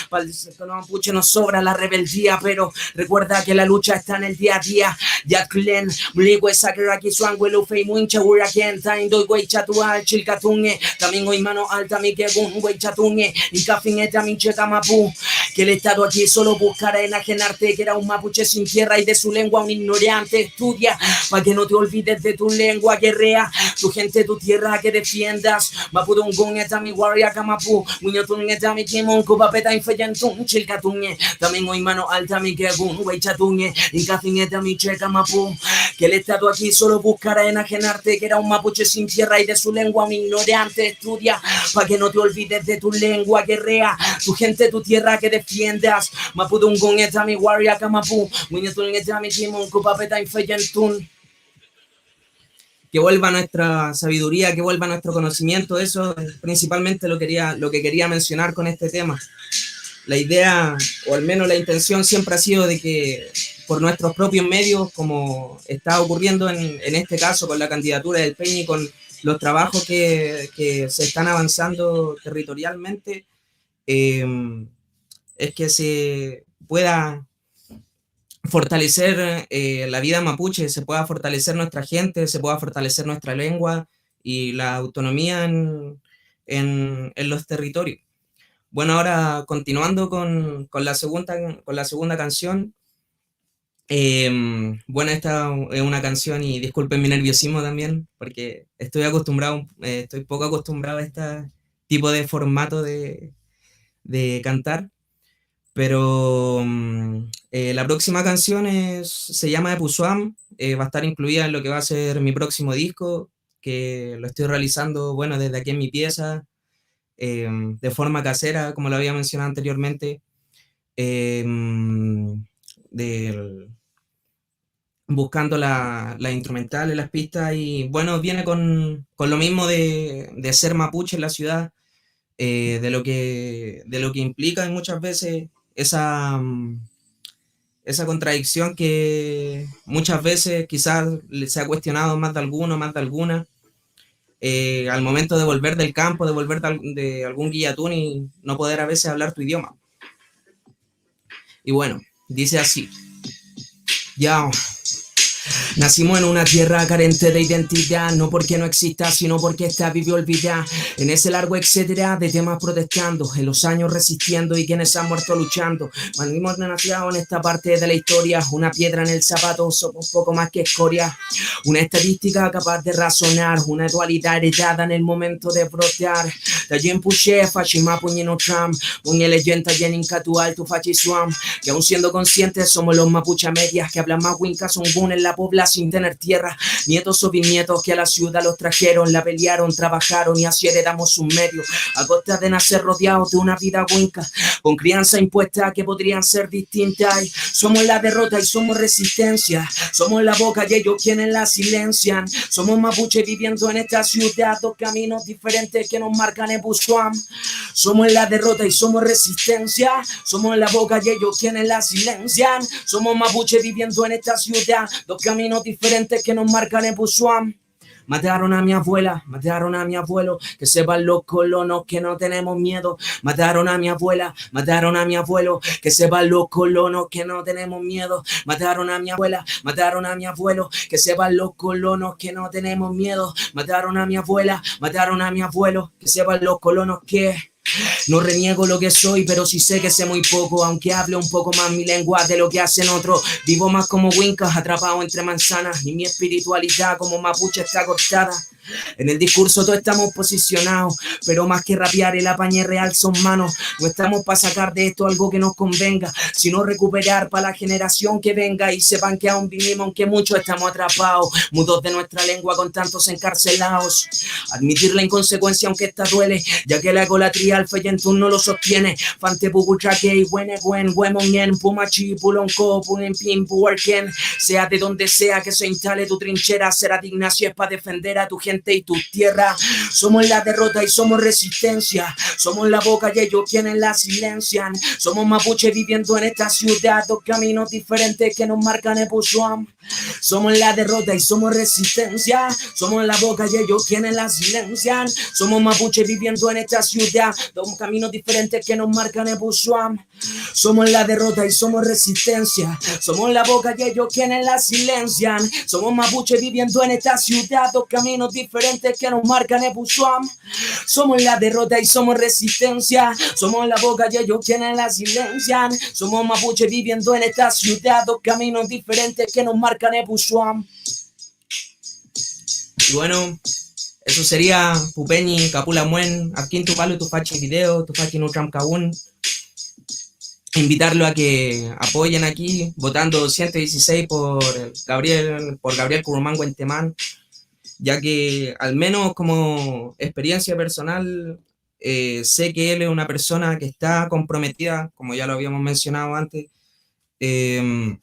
Speaker 6: Para el mapuche nos sobra la rebeldía, pero recuerda que la lucha está en el día a día. Ya Clen, Mligüe, Sakraki, Swanguelu, Feimuncha, Hurricane, Taindo, Güey, Chatual, Chilcatunge, también hoy mano alta, mi que Güey, Chatunge, y Cafineta, mi checa Mapu. Que el Estado aquí solo buscara enajenarte, que era un mapuche sin tierra y de su lengua un ignorante. Estudia para que no te olvides de tu lengua, guerrea, tu gente, tu tierra que defiendas. Mapudungun, eta mi warrior, Kamapu, Muñotun, eta mi Kimon, Kupapeta, Infeyantun, Chilcatunge, también hoy mano alta, mi que Güey, Chatunge, y Cafineta, mi checa Mapu. Que el Estado aquí solo buscara enajenarte, que era un mapuche sin tierra y de su lengua un ignorante. Estudia para que no te olvides de tu lengua, guerrea, tu gente, tu tierra que defiendas. Mapudungun, eta mi warrior, Kamapu, Muñotun, eta mi Kimon, Kupapeta, Infeyantun. Que vuelva nuestra sabiduría, que vuelva nuestro conocimiento. Eso es principalmente lo que quería mencionar con este tema. La idea, o al menos la intención, siempre ha sido de que por nuestros propios medios, como está ocurriendo en este caso con la candidatura del Peñi, con los trabajos que se están avanzando territorialmente, es que se pueda fortalecer la vida mapuche, se pueda fortalecer nuestra gente, se pueda fortalecer nuestra lengua y la autonomía en los territorios. Bueno, ahora continuando con la segunda canción, Bueno, esta es una canción y disculpen mi nerviosismo también, porque estoy poco acostumbrado a este tipo de formato de cantar, pero la próxima canción se llama Epuzwam, va a estar incluida en lo que va a ser mi próximo disco, que lo estoy realizando, bueno, desde aquí en mi pieza, de forma casera, como lo había mencionado anteriormente, buscando las instrumentales, las pistas, y bueno, viene con lo mismo de ser mapuche en la ciudad, de lo que implica muchas veces esa contradicción que muchas veces quizás se ha cuestionado más de alguno, más de alguna, al momento de volver del campo, de volver de algún guillatún y no poder a veces hablar tu idioma. Y bueno, dice así. Ya. Nacimos en una tierra carente de identidad, no porque no exista, sino porque esta vivió olvidada. En ese largo etcétera de temas protestando, en los años resistiendo y quienes han muerto luchando. Venimos nacidos en esta parte de la historia, una piedra en el zapato, somos poco más que escoria. Una estadística capaz de razonar, una dualidad heredada en el momento de brotear. Tayen puxe, fachima puñeno tram, puñe leyenda yenin catual tu fachiswam. Que aún siendo conscientes somos los mapucha medias que hablan más wincas son en la pobla sin tener tierra, nietos o bisnietos que a la ciudad los trajeron, la pelearon, trabajaron y así heredamos un medio, a costa de nacer rodeados de una vida huinca, con crianza impuesta que podrían ser distintas. Somos la derrota y somos resistencia, somos la boca y ellos quienes la silencian, somos mapuche viviendo en esta ciudad, dos caminos diferentes que nos marcan Epuzwam. Somos la derrota y somos resistencia, somos la boca y ellos quienes la silencian, somos mapuche viviendo en esta ciudad, dos caminos diferentes que nos marcan Epuzwam. Mataron a mi abuela, mataron a mi abuelo, que sepan los colonos que no tenemos miedo. Mataron a mi abuela, mataron a mi abuelo, que sepan los colonos que no tenemos miedo. Mataron a mi abuela, mataron a mi abuelo, que sepan los colonos que no tenemos miedo. Mataron a mi abuela, mataron a mi abuelo, que sepan los colonos que... No reniego lo que soy, pero sí sé que sé muy poco, aunque hable un poco más mi lengua de lo que hacen otros. Vivo más como wincas, atrapado entre manzanas, y mi espiritualidad como mapuche está cortada. En el discurso todos estamos posicionados, pero más que rapear el apañe real son manos. No estamos para sacar de esto algo que nos convenga, sino recuperar para la generación que venga y sepan que aún vivimos, aunque muchos estamos atrapados, mudos de nuestra lengua con tantos encarcelados. Admitir la inconsecuencia aunque esta duele, ya que la egolatría al feyentún no lo sostiene. Fante pupuchaque y buene buen huemonien, pumachi, pulonco, pulimpim, puarquen. Sea de donde sea que se instale tu trinchera, será digna si es para defender a tu gente y tu tierra. Somos la derrota y somos resistencia, somos la boca y ellos quienes la silencian. Somos mapuche viviendo en esta ciudad, dos caminos diferentes que nos marcan Epuzwam. Somos la derrota y somos resistencia, somos la boca y ellos quienes la silencian. Somos mapuche viviendo en esta ciudad, dos caminos diferentes que nos marcan Epuzwam. Somos la derrota y somos resistencia, somos la boca y ellos quienes la silencian. Somos mapuche viviendo en esta ciudad, dos caminos diferentes que nos marcan Epuzwam. Somos la derrota y somos resistencia, somos la boca y ellos quienes la silencian. Somos mapuche viviendo en esta ciudad, dos caminos diferentes que nos marcan Epuzwam. Y bueno, eso sería Pupeñi, Capula Muen, Akin tu palo, tu fachi video, tu fachi nutram kaun. Invitarlo a que apoyen aquí, votando 116 por Gabriel Curumán Guentemán, ya que al menos como experiencia personal, sé que él es una persona que está comprometida, como ya lo habíamos mencionado antes, de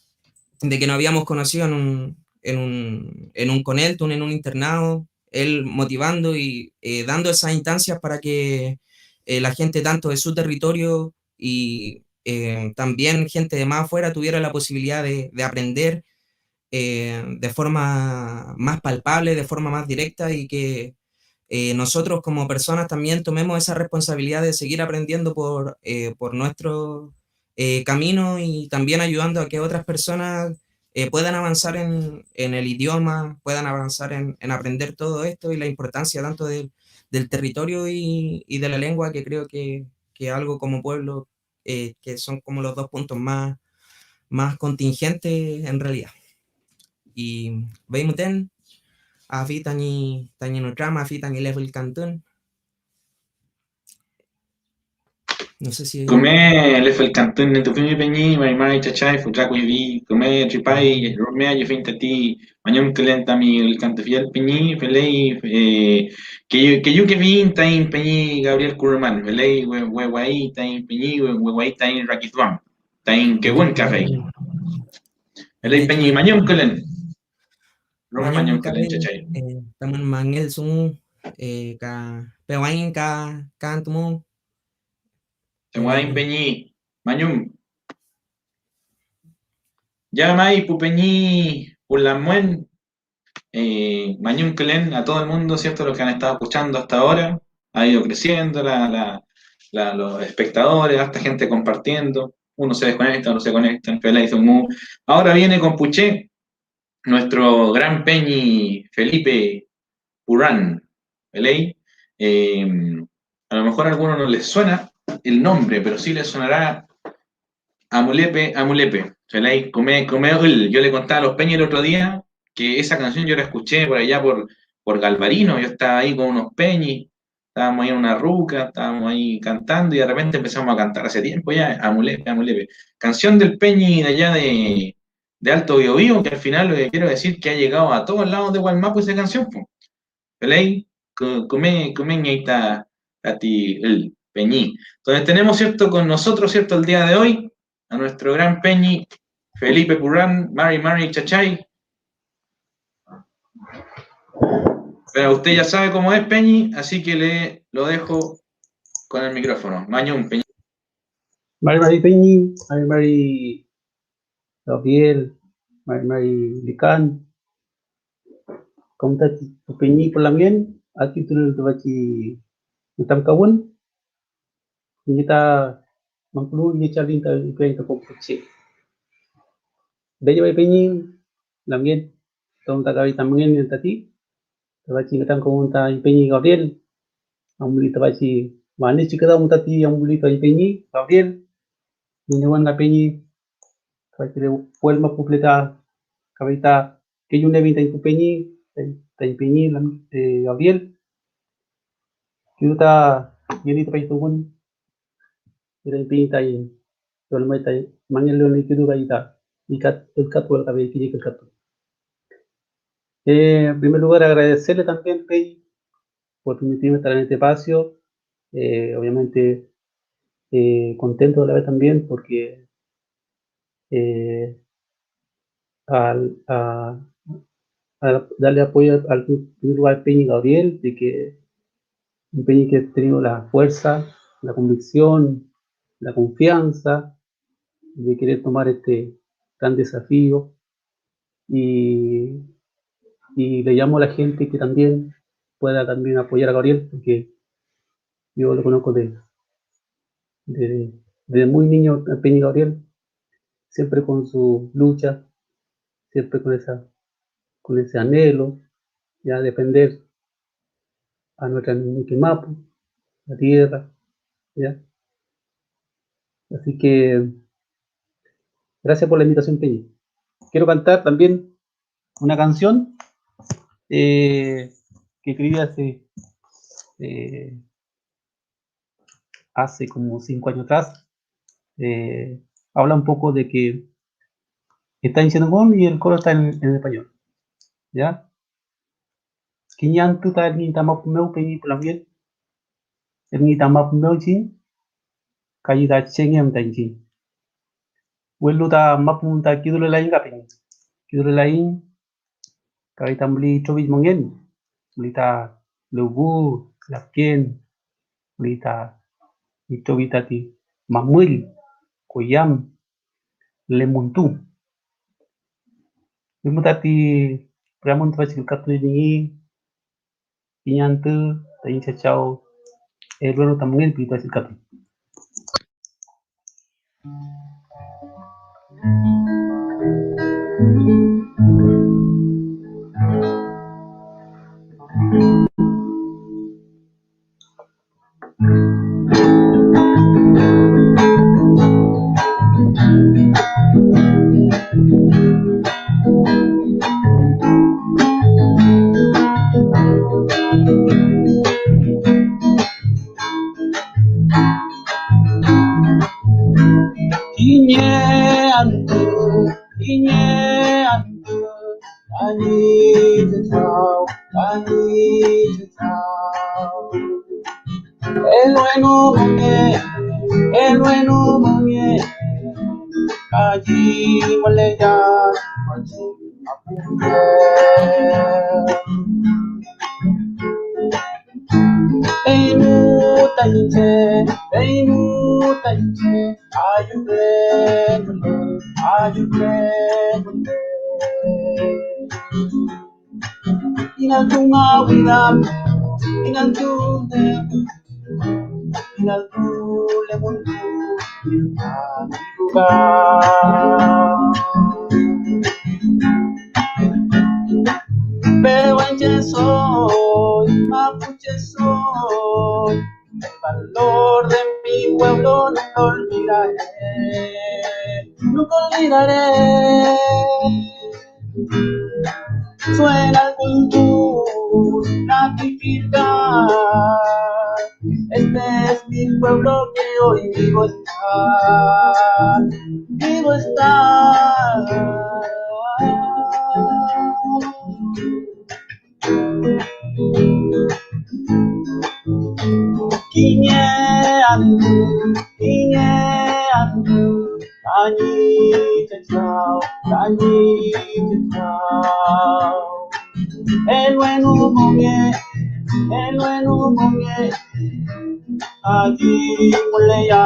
Speaker 6: que nos habíamos conocido en un Coneltun, en un internado, él motivando y dando esas instancias para que la gente tanto de su territorio y también gente de más afuera tuviera la posibilidad de aprender de forma más palpable, de forma más directa, y que nosotros como personas también tomemos esa responsabilidad de seguir aprendiendo por nuestro camino, y también ayudando a que otras personas puedan avanzar en el idioma, puedan avanzar en aprender todo esto, y la importancia tanto del territorio y de la lengua, que creo que algo como pueblo, que son como los dos puntos más más contingente en realidad. Y veimuten, afi tani no drama, afi tani level cantón. No sé si...
Speaker 1: Come le fue il cantone tu primi pegni, mai chachai, fu già qui vi, come cipai, romea, io finta ti, magnon che lentami il canto fiel pegni, per lei, che io che vinta in pegni Gabriel Kurman, per lei, guai, ta in pegni, guai, ta in rakituam, ta in che buon caffè. Per lei pegni, magnon che len. Roma magnon che len chachai.
Speaker 6: Taman mangel sung, ka, pewain ka, kantumo.
Speaker 1: Guai pegni, magnon. Ya mai pupeñi Ulamuen, Mañún Kelen, a todo el mundo, ¿cierto? Los que han estado escuchando hasta ahora, ha ido creciendo los espectadores, hasta gente compartiendo, uno se desconecta, uno se conecta, Pela hizo un move. Ahora viene con Puché, nuestro gran peñi Felipe Purán, ¿veis? A lo mejor a algunos no les suena el nombre, pero sí les sonará Amulepe, Amulepe. ¿Veis? Yo le contaba a los peñas el otro día que esa canción yo la escuché por allá por Galvarino, yo estaba ahí con unos peñis, estábamos ahí en una ruca, estábamos ahí cantando y de repente empezamos a cantar hace tiempo ya, Amulepe, Amulepe. Canción del peñi de allá de Alto Biobío, que al final lo que quiero decir que ha llegado a todos lados de Gualmapu esa canción, pues. ¿Veis? Ahí está a ti el peñi. Entonces tenemos, ¿cierto?, con nosotros, ¿cierto?, el día de hoy, a nuestro gran peñi, Felipe Purán, Mari Chachay. Pero usted ya sabe cómo es Peñi, así que le lo dejo con el micrófono. Mañón, Peñi.
Speaker 7: Mari Peñi, Mari Gabriel, Mari Likan. Kamu tadi Peñi pelamian, aku tu baca tentang kawan. Kita mampu ni cari tentang ikan komputer. Dari Peñi lamian, kamu tak kawin tamangan yang tadi. Baca tentang kawan tentang Peñi Gabriel. Ambil baca mana jika kamu tadi yang beli tentang Peñi Gabriel. Ninawan la Peñi, baca puelma completa, kabita que yo ne vinta en Peñi. Peñi Gabriel kita jadi tapai tuun kita Peñi tay kalau mai tay mangel lo ni kidu kaita ikat wal kabe kiji ikat. En primer lugar agradecerle también Peñi por permitirme estar en este espacio, obviamente contento a la vez también porque a darle apoyo al primer lugar Peñi Gabriel, de que un Peñi que ha tenido la fuerza, la convicción, la confianza de querer tomar este gran desafío y le llamo a la gente que también pueda también apoyar a Gabriel, porque yo lo conozco desde muy niño, a Peñi Gabriel, siempre con su lucha, siempre con ese anhelo ya defender a nuestra Niquimapu, la tierra, ¿ya? Así que gracias por la invitación, Peñi. Quiero cantar también una canción que escribí hace como 5 años atrás. Habla un poco de que está en Xenogón y el coro está en español, ¿ya? Kinyan tu ta ni tamap meu Peñi pulamien, ni tamap meu chin, kayida chengem tanjin. Welu ta mapun ta kidule lain ka Peñi, kidule lain kami tambli cobi mongen, lita lubu, lapien, lita cobi tati mamul, koyam, lemuntu. Limu tati pramun tawachil katu ini inyantu tayin chachao luego también pito así katu. antu, iñe antu, I need to talk, I need to talk. El bueno monge, allí molesta, Pehuenche soy, mapuche soy, el valor de mi pueblo nunca olvidaré, nunca olvidaré. Suena el cultura típica, este es mi pueblo que hoy vivo está, vivo está. Iñe antu, añi chao, el bueno monge, allí moleya,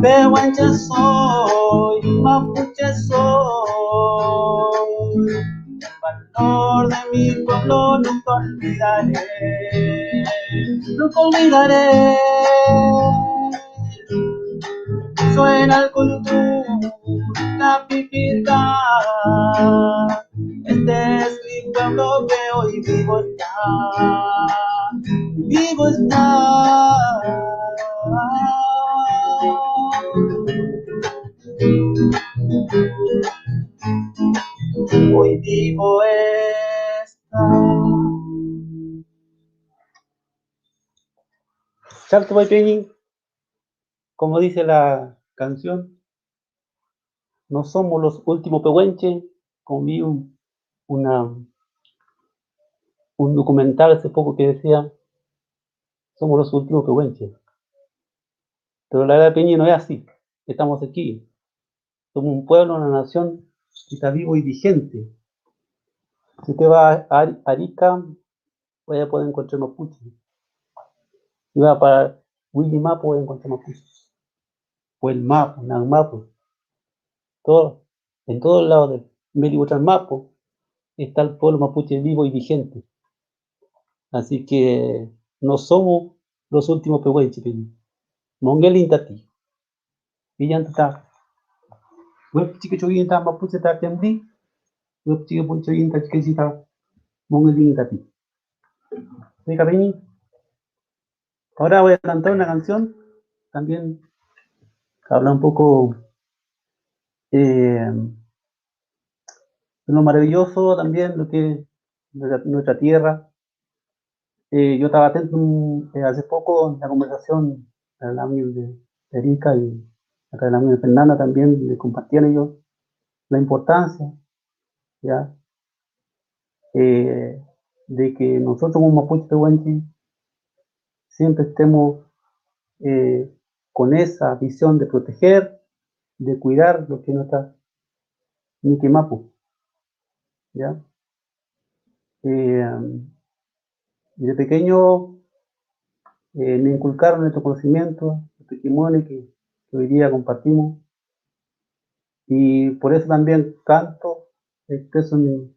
Speaker 7: Pehuenche soy, mapuche soy, el valor de mi pueblo nunca olvidaré, nunca olvidaré. Suena el cultura pipirca, este es mi pueblo que hoy vivo está, vivo está. Hoy vivo está. Salto Peñi, como dice la canción, no somos los últimos pehuenches. Como vi un documental hace poco que decía, somos los últimos pehuenches. Pero la verdad, Peñi, no es así. Estamos aquí. Somos un pueblo, una nación que está vivo y vigente. Si usted va a Arica, voy a poder encontrar mapuche. Si va para Willimapo, voy a encontrar mapuche. O el Mapo, Nagmapo. En todos lados del Melibutrán Mapo está el pueblo mapuche vivo y vigente. Así que no somos los últimos pehuenches. Mongelin tati. Villan tata. Web chique choyin ta mapuche ta temdi. Web chique punchoyin ta chique chita. Mongelin tati. ¿Sí, Capeñi? Ahora voy a cantar una canción. También habla un poco de lo maravilloso también, lo que es nuestra tierra. Yo estaba atento hace poco en la conversación de la amiga de Erika y acá de la amiga de Fernanda también, le compartían ellos la importancia, ¿ya? De que nosotros como mapuche pehuenche siempre estemos con esa visión de proteger, de cuidar lo que no está ni quemapo, ¿ya? Y de pequeño me inculcaron estos conocimientos, estos testimonios que hoy día compartimos, y por eso también canto, expreso mi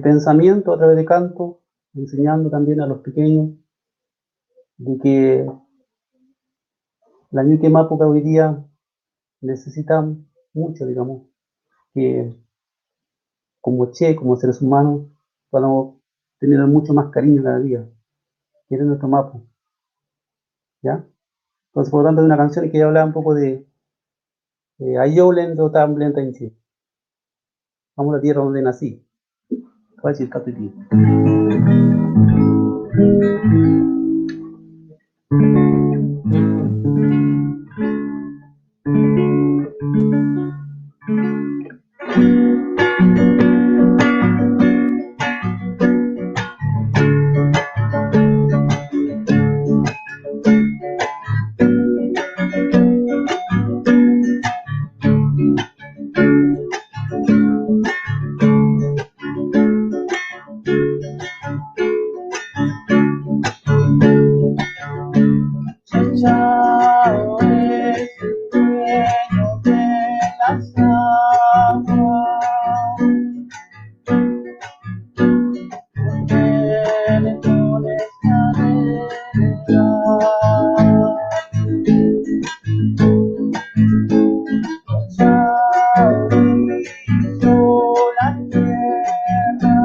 Speaker 7: pensamiento a través de canto, enseñando también a los pequeños de que la ñuque mapuca hoy día necesitan mucho, digamos, que como como seres humanos, podamos tener mucho más cariño cada día, que es nuestro Mapu, ¿ya? Entonces, por lo tanto, hay una canción que habla un poco de Ayolen do Tamblen Tainchi. Vamos a la tierra donde nací. Voy a decir Capití. Chao es el dueño de las aguas, porque le pones cadena. Chao hizo la tierra,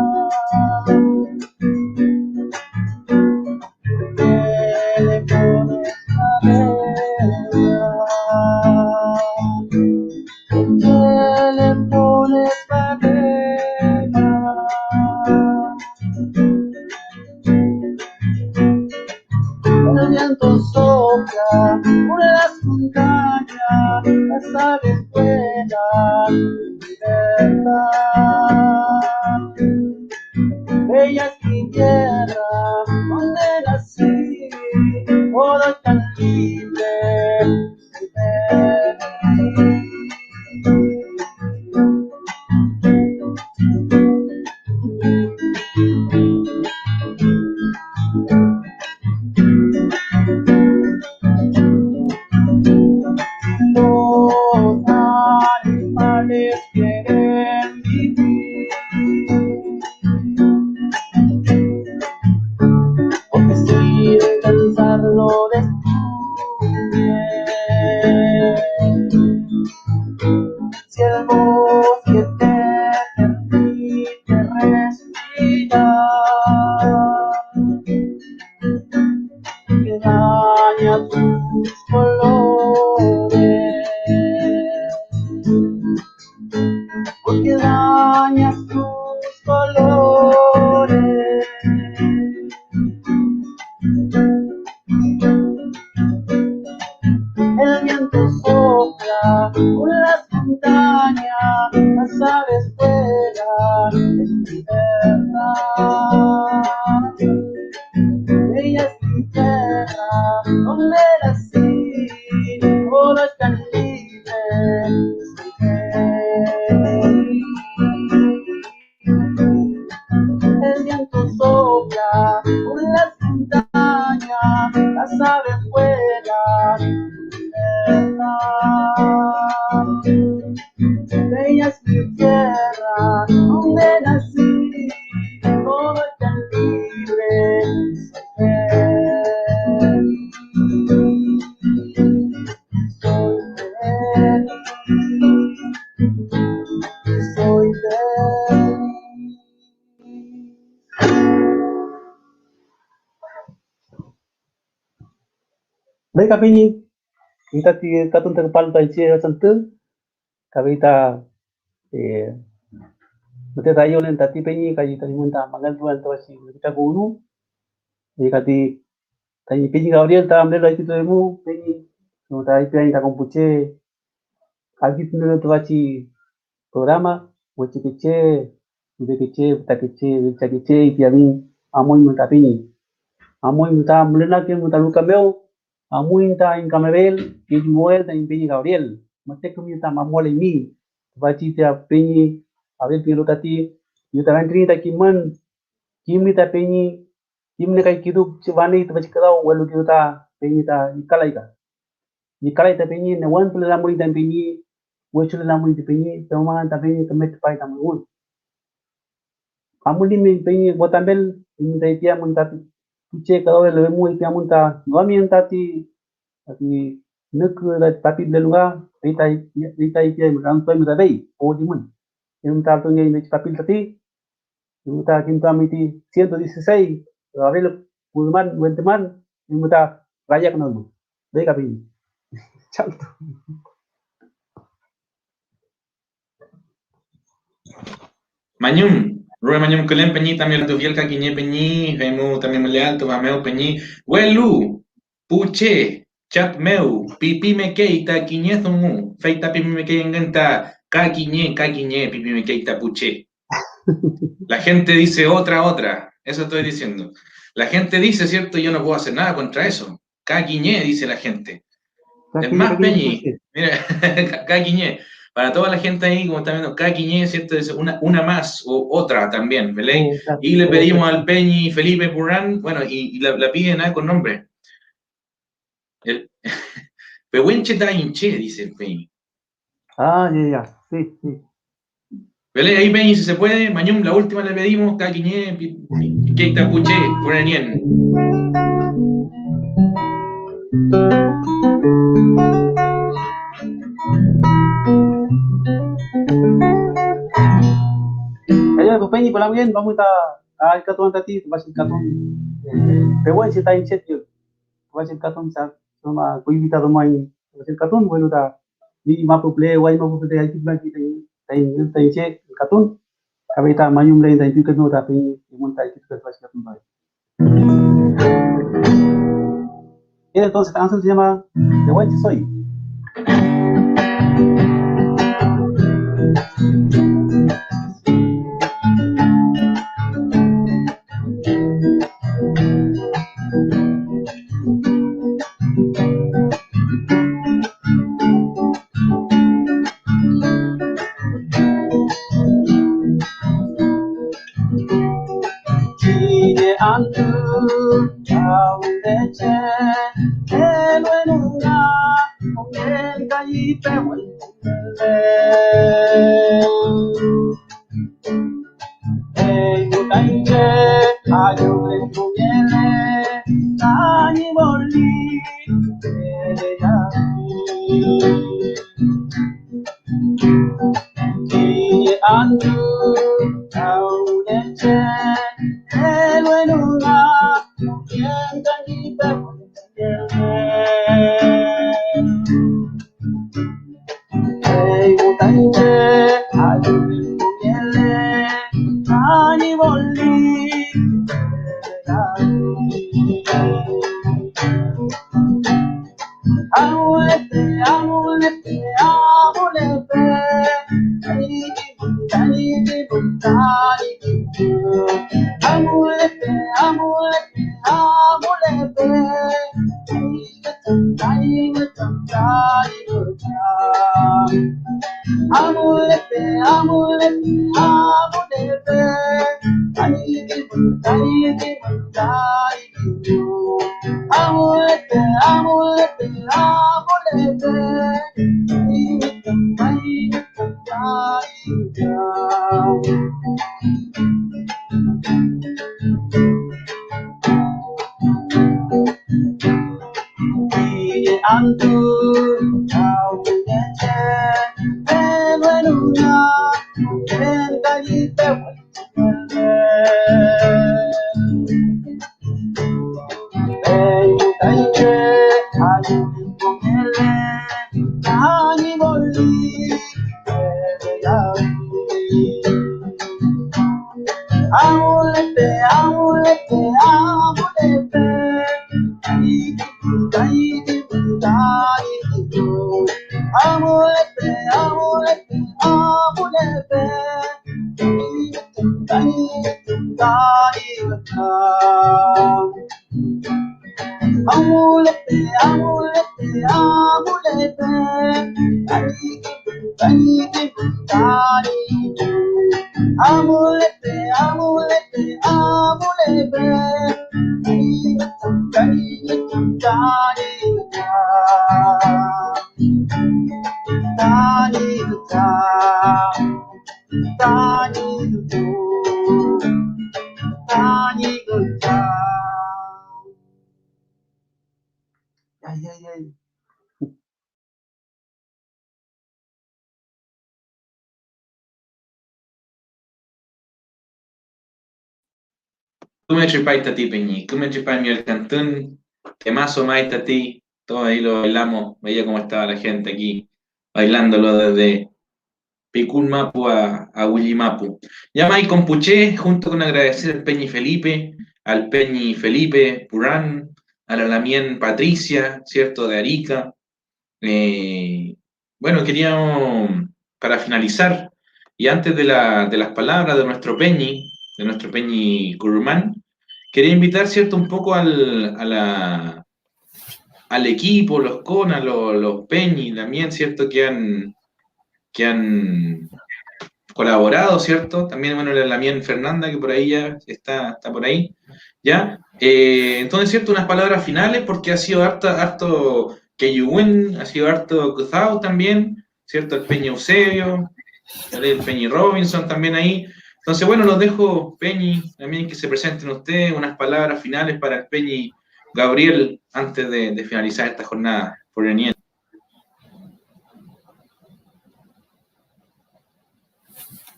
Speaker 7: porque le pones le pones cadena. El viento sopla por las montañas, las aves vuelan en libertad. Bella es mi tierra, donde nací, todo es tan libre y feliz. Los animales quieren vivir, porque si alcanzarlo destruyen, si el bosque te permite respirar, que daña tus colores, porque daña tus colores. El viento sopla por las montañas, las aves vuelan en libertad. Ella es mi tierra, donde nací, todo es tan libre, soy feliz. El viento sopla por las montañas, las aves vuelan en libertad. Bella es mi tierra, donde nací, todo es tan libre, soy feliz. Soy feliz, soy feliz. Baik kami ni kita katun terpal tai che santu kavita mete tayo len tati penyi kaji tani munta mangal tuan tawasi kita gunu kati tani penyi Gabriel ta amle lagi tu emu penyi no tai penyi ta kompuche kaji tunde tawasi programa wachi keche de keche itiamin amoy munta penyi amoy munta mulena ke munta luka meu amuinta en Camabel, que muerta en Peñi Gabriel. Mate comita mamole mi. Vachi te Peñi, Gabriel Peñi Lotati, yo también trinita kiman, kimita Peñi, kimne kai kidu chivani to vachi kada welu kita Peñi ta ikalaita Peñi ne wan pule la muri tan Peñi, wechule la muri Peñi, toma ta Peñi kemet pai ta mun. Amuli mi Peñi botambel, imita itia mun tati. Che cada vez le vemos y te amunta no ambientati aquí nước là tapi beluga rita kia orang tua mereka dai oh di mun yang ta tu ngai tapi tadi kita kita miti 116 Aurelio Guzmán Buenteman yang kita rayak nolu dai kapi chanto
Speaker 1: Mañum, Rue Mañum Kulen Peñi, también tu fiel Caquiñe Peñi, Vemu también Meleal, tu Mameo Peñi, Huelu, Puche, Chat Meu, Pipi Mekeita, Quiñezumu, Feita Pipi Mekengenta, Caquiñe, Pipi Mekeita, Puche. La gente dice otra, eso estoy diciendo. La gente dice, ¿cierto? Yo no puedo hacer nada contra eso. Caquiñe, dice la gente. Es más, Peñi, mira, Caquiñe. Para toda la gente ahí, como está viendo, Caquiñe, ¿cierto? Es una más o otra también, ¿verdad? Y le pedimos al Peñi Felipe Purrán, bueno, y la piden con nombre. El Pehuenche está hinche, dice el Peñi.
Speaker 7: Ah, ya, sí.
Speaker 1: ¿Vale? Ahí Peñi, si se puede, Mañum, la última le pedimos, Caquiñe, Keita Puche, Puranien.
Speaker 7: Ayo, pues Peñi, por bien, vamos a Catón tadi, vas a Catón. Pewan si tayo chat yun. Vas a Catón sa sama ko invitado mo ay vas a Catón, bueno ta. Di mapuple, why mapuple ay tibla kita tayo chat Catón. Kabita mayum lain tayo tiket no tapi yung tayo tiket vas a Catón ba. Y entonces la canción se llama Pewan si soy.
Speaker 1: Kume tripaita ti peñi, kume tripai mi el cantón, temazo maita ti, todo ahí lo bailamos, veía cómo estaba la gente aquí, bailándolo desde Picún Mapu a Willimapu. Ya mai compuché, junto con agradecer al Peñi Felipe, al Peñi Felipe Purán, a la Lamien Patricia, ¿cierto? De Arica. Eh, bueno, queríamos, para finalizar, y antes de las palabras de nuestro Peñi Curumán, quería invitar, ¿cierto? Un poco al equipo, los Conas, los Peñi también, ¿cierto? Que han colaborado, ¿cierto? También, bueno, la mía Fernanda, que por ahí ya está por ahí, ¿ya? Entonces, ¿cierto? Unas palabras finales, porque ha sido harto Keyuwen, ha sido harto Cruzado también, ¿cierto? El Peña Eusebio, el Peñi Robinson también ahí. Entonces, bueno, los dejo, Peñi, también que se presenten ustedes, unas palabras finales para el Peñi Gabriel, antes de finalizar esta jornada por el Niel.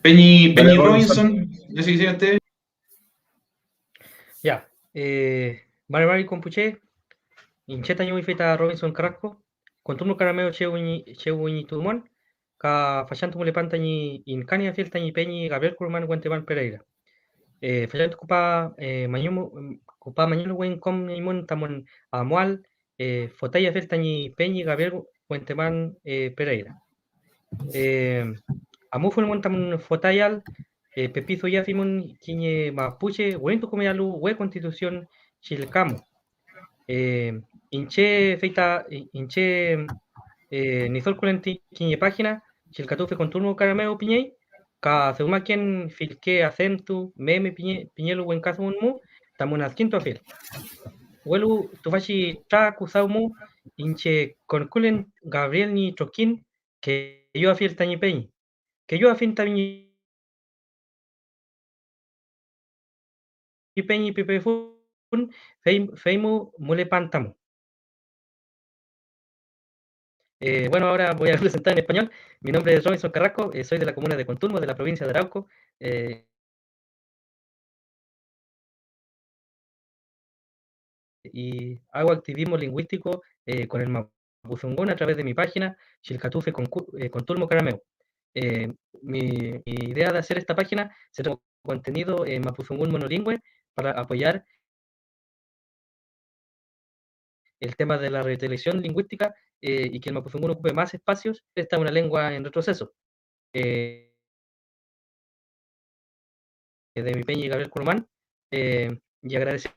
Speaker 1: Peñi Robinson, no sé si usted.
Speaker 8: Ya, Mari Compuche, Incheta Ñuy Feta Robinson Carrasco, Conturno Carameo Chewuñi Tumón, Ka Fashanto Mulepanta Ñi Incania Fielta Ñi Peñi Gabriel Curman Guanteban Pereira. Fashanto Cupa Mañulo Wen Com Nimon Tamon Amual, Fotaya Fielta Ñi Peñi Gabriel Guanteban Pereira. Amufun Montamon Fotayal, Pepizo Yafimun Quiñe Mapuche, Wentu Comealu, We Constitución Chilcamo. Inche Feita, Inche Nizol Culenti Quiñe Página, Chilcatufe Conturno Carameo Piñey, Ka Zeumakien Filque Acentu, Meme Piñelo Wencazo Mu, Tamunas Quinto Afil. Huelu Tufashi Ta Kusaumu, Inche Conculen Gabriel Ni Troquín, que yo afil Tañi Peñi. Que yo afin Tañi Peñi Pipe Fun, Feimu Mule Pantamo. Bueno, ahora voy a presentar en español. Mi nombre es Robinson Carrasco, soy de la comuna de Conturmo, de la provincia de Arauco. Y hago activismo lingüístico con el Mapuzungún a través de mi página, Chilcatufe Conturmo Carameo. Mi idea de hacer esta página se toma contenido Mapuzungún monolingüe para apoyar el tema de la redistribución lingüística y que el Mapuzungún ocupe más espacios. Esta es una lengua en retroceso. De mi Peña y Gabriel Curumán, y agradecer,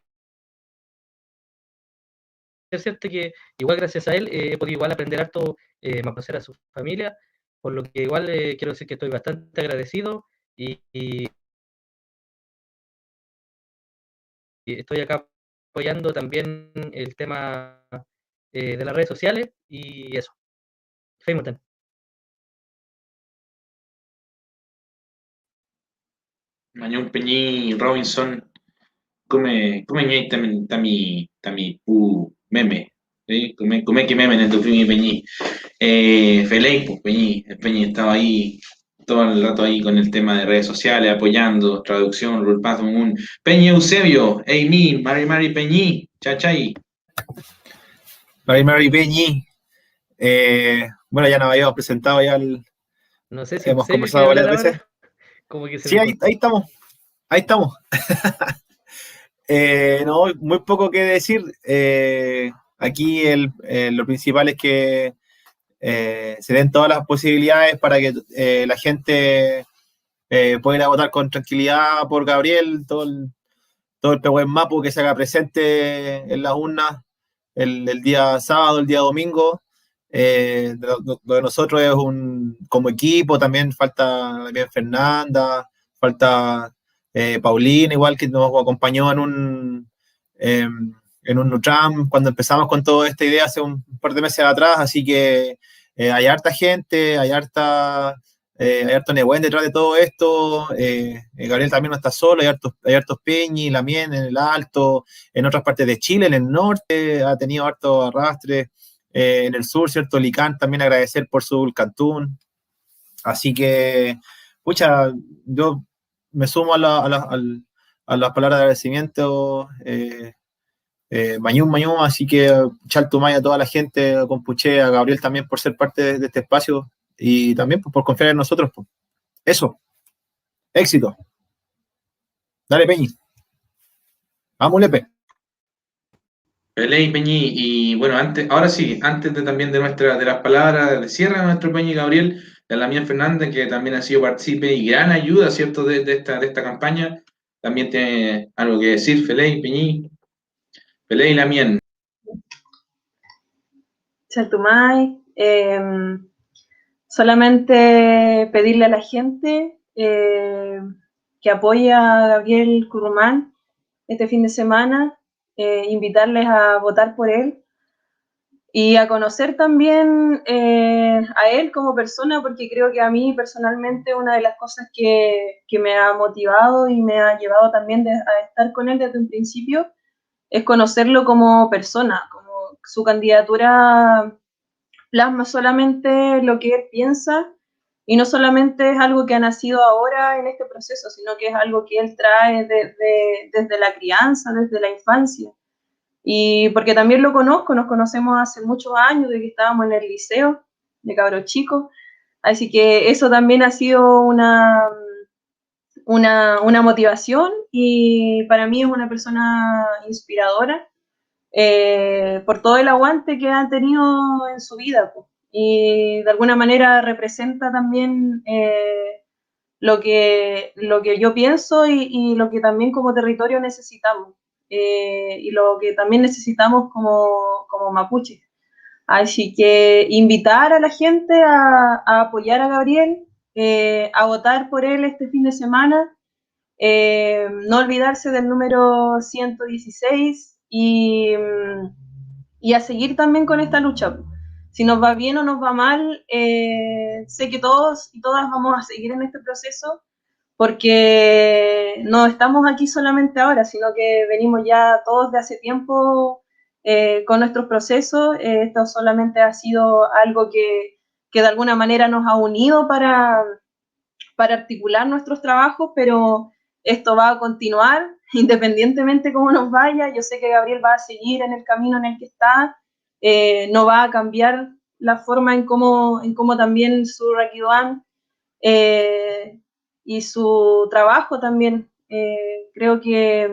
Speaker 8: cierto, que igual gracias a él he podido igual aprender harto, conocer a su familia, por lo que igual quiero decir que estoy bastante agradecido y estoy acá apoyando también el tema de las redes sociales y eso. Feimoten.
Speaker 1: Mañón Peñi Robinson, come ñe tami pu meme, ¿sí? Come que meme en tu Peñi Peñi. Feley, pues Peñi estaba ahí todo el rato ahí con el tema de redes sociales, apoyando, traducción, Rulpazo un Peñi Eusebio, Amy, Mari Peñi, Chachay.
Speaker 2: Mari Peñi. Bueno, ya nos habíamos presentado ya
Speaker 8: No sé si
Speaker 2: hemos conversado varias veces.
Speaker 8: Como que
Speaker 2: sí, ahí estamos. No, muy poco que decir. Aquí lo principal es que se den todas las posibilidades para que la gente pueda ir a votar con tranquilidad por Gabriel, todo el Pehuen Mapu que se haga presente en las urnas el día sábado, el día domingo. Lo de nosotros es como equipo, también falta Fernanda, falta Paulina, igual que nos acompañó en un Nutram cuando empezamos con toda esta idea hace un par de meses atrás, así que hay harta gente, hay harto Nehuen detrás de todo esto. Gabriel también no está solo, hay hartos Peñi, Lamien en el Alto, en otras partes de Chile, en el norte ha tenido harto arrastre, en el sur, ¿cierto? Licán también agradecer por su Cantún. Así que, pucha, yo me sumo a a las palabras de agradecimiento, Mañum, así que Chaltumay a toda la gente, a Compuche, a Gabriel también por ser parte de este espacio y también pues, por confiar en nosotros. Pues. Eso, éxito. Dale, Peñi. Vamos, Lepe.
Speaker 1: Pelé y Peñi, y bueno, ahora sí, antes de también de las palabras de cierre de nuestro Peñi Gabriel, de Lamien Fernández, que también ha sido partícipe y gran ayuda, ¿cierto?, de esta campaña, también tiene algo que decir, Pelé y Peñi. Pelé y Lamien.
Speaker 4: Chaltumay, solamente pedirle a la gente que apoye a Gabriel Currumán este fin de semana, invitarles a votar por él y a conocer también a él como persona, porque creo que a mí personalmente una de las cosas que me ha motivado y me ha llevado también a estar con él desde un principio es conocerlo como persona, como su candidatura plasma solamente lo que él piensa y no solamente es algo que ha nacido ahora en este proceso, sino que es algo que él trae desde la crianza, desde la infancia. Y porque también lo conozco, nos conocemos hace muchos años, desde que estábamos en el liceo, de cabros chicos, así que eso también ha sido una motivación y para mí es una persona inspiradora por todo el aguante que ha tenido en su vida pues. Y de alguna manera representa también lo que yo pienso y lo que también como territorio necesitamos y lo que también necesitamos como mapuche. Así que invitar a la gente a apoyar a Gabriel, a votar por él este fin de semana, no olvidarse del número 116 y a seguir también con esta lucha. Si nos va bien o nos va mal, sé que todos y todas vamos a seguir en este proceso porque no estamos aquí solamente ahora, sino que venimos ya todos de hace tiempo con nuestros procesos. Esto solamente ha sido algo que de alguna manera nos ha unido para articular nuestros trabajos, pero esto va a continuar independientemente cómo nos vaya. Yo sé que Gabriel va a seguir en el camino en el que está, no va a cambiar la forma en cómo también su Rakidoan y su trabajo también. Creo que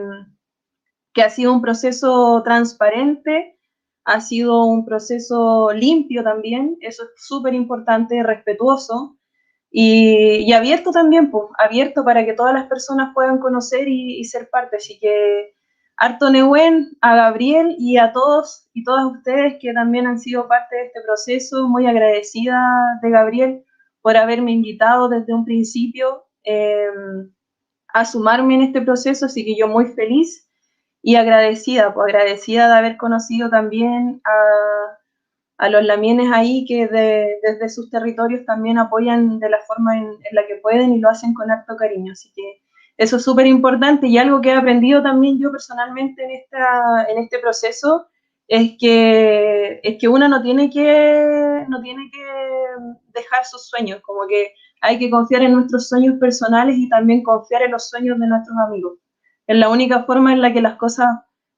Speaker 4: ha sido un proceso transparente, ha sido un proceso limpio también, eso es súper importante, respetuoso, y abierto también, pues, abierto para que todas las personas puedan conocer y ser parte. Así que harto Nehuen, a Gabriel y a todos y todas ustedes que también han sido parte de este proceso, muy agradecida de Gabriel por haberme invitado desde un principio a sumarme en este proceso, así que yo muy feliz y agradecida, pues agradecida de haber conocido también a los lamienes ahí que desde sus territorios también apoyan de la forma en la que pueden y lo hacen con harto cariño. Así que eso es súper importante y algo que he aprendido también yo personalmente en este proceso es que uno no tiene que dejar sus sueños, como que hay que confiar en nuestros sueños personales y también confiar en los sueños de nuestros amigos. Es la única forma en la que las cosas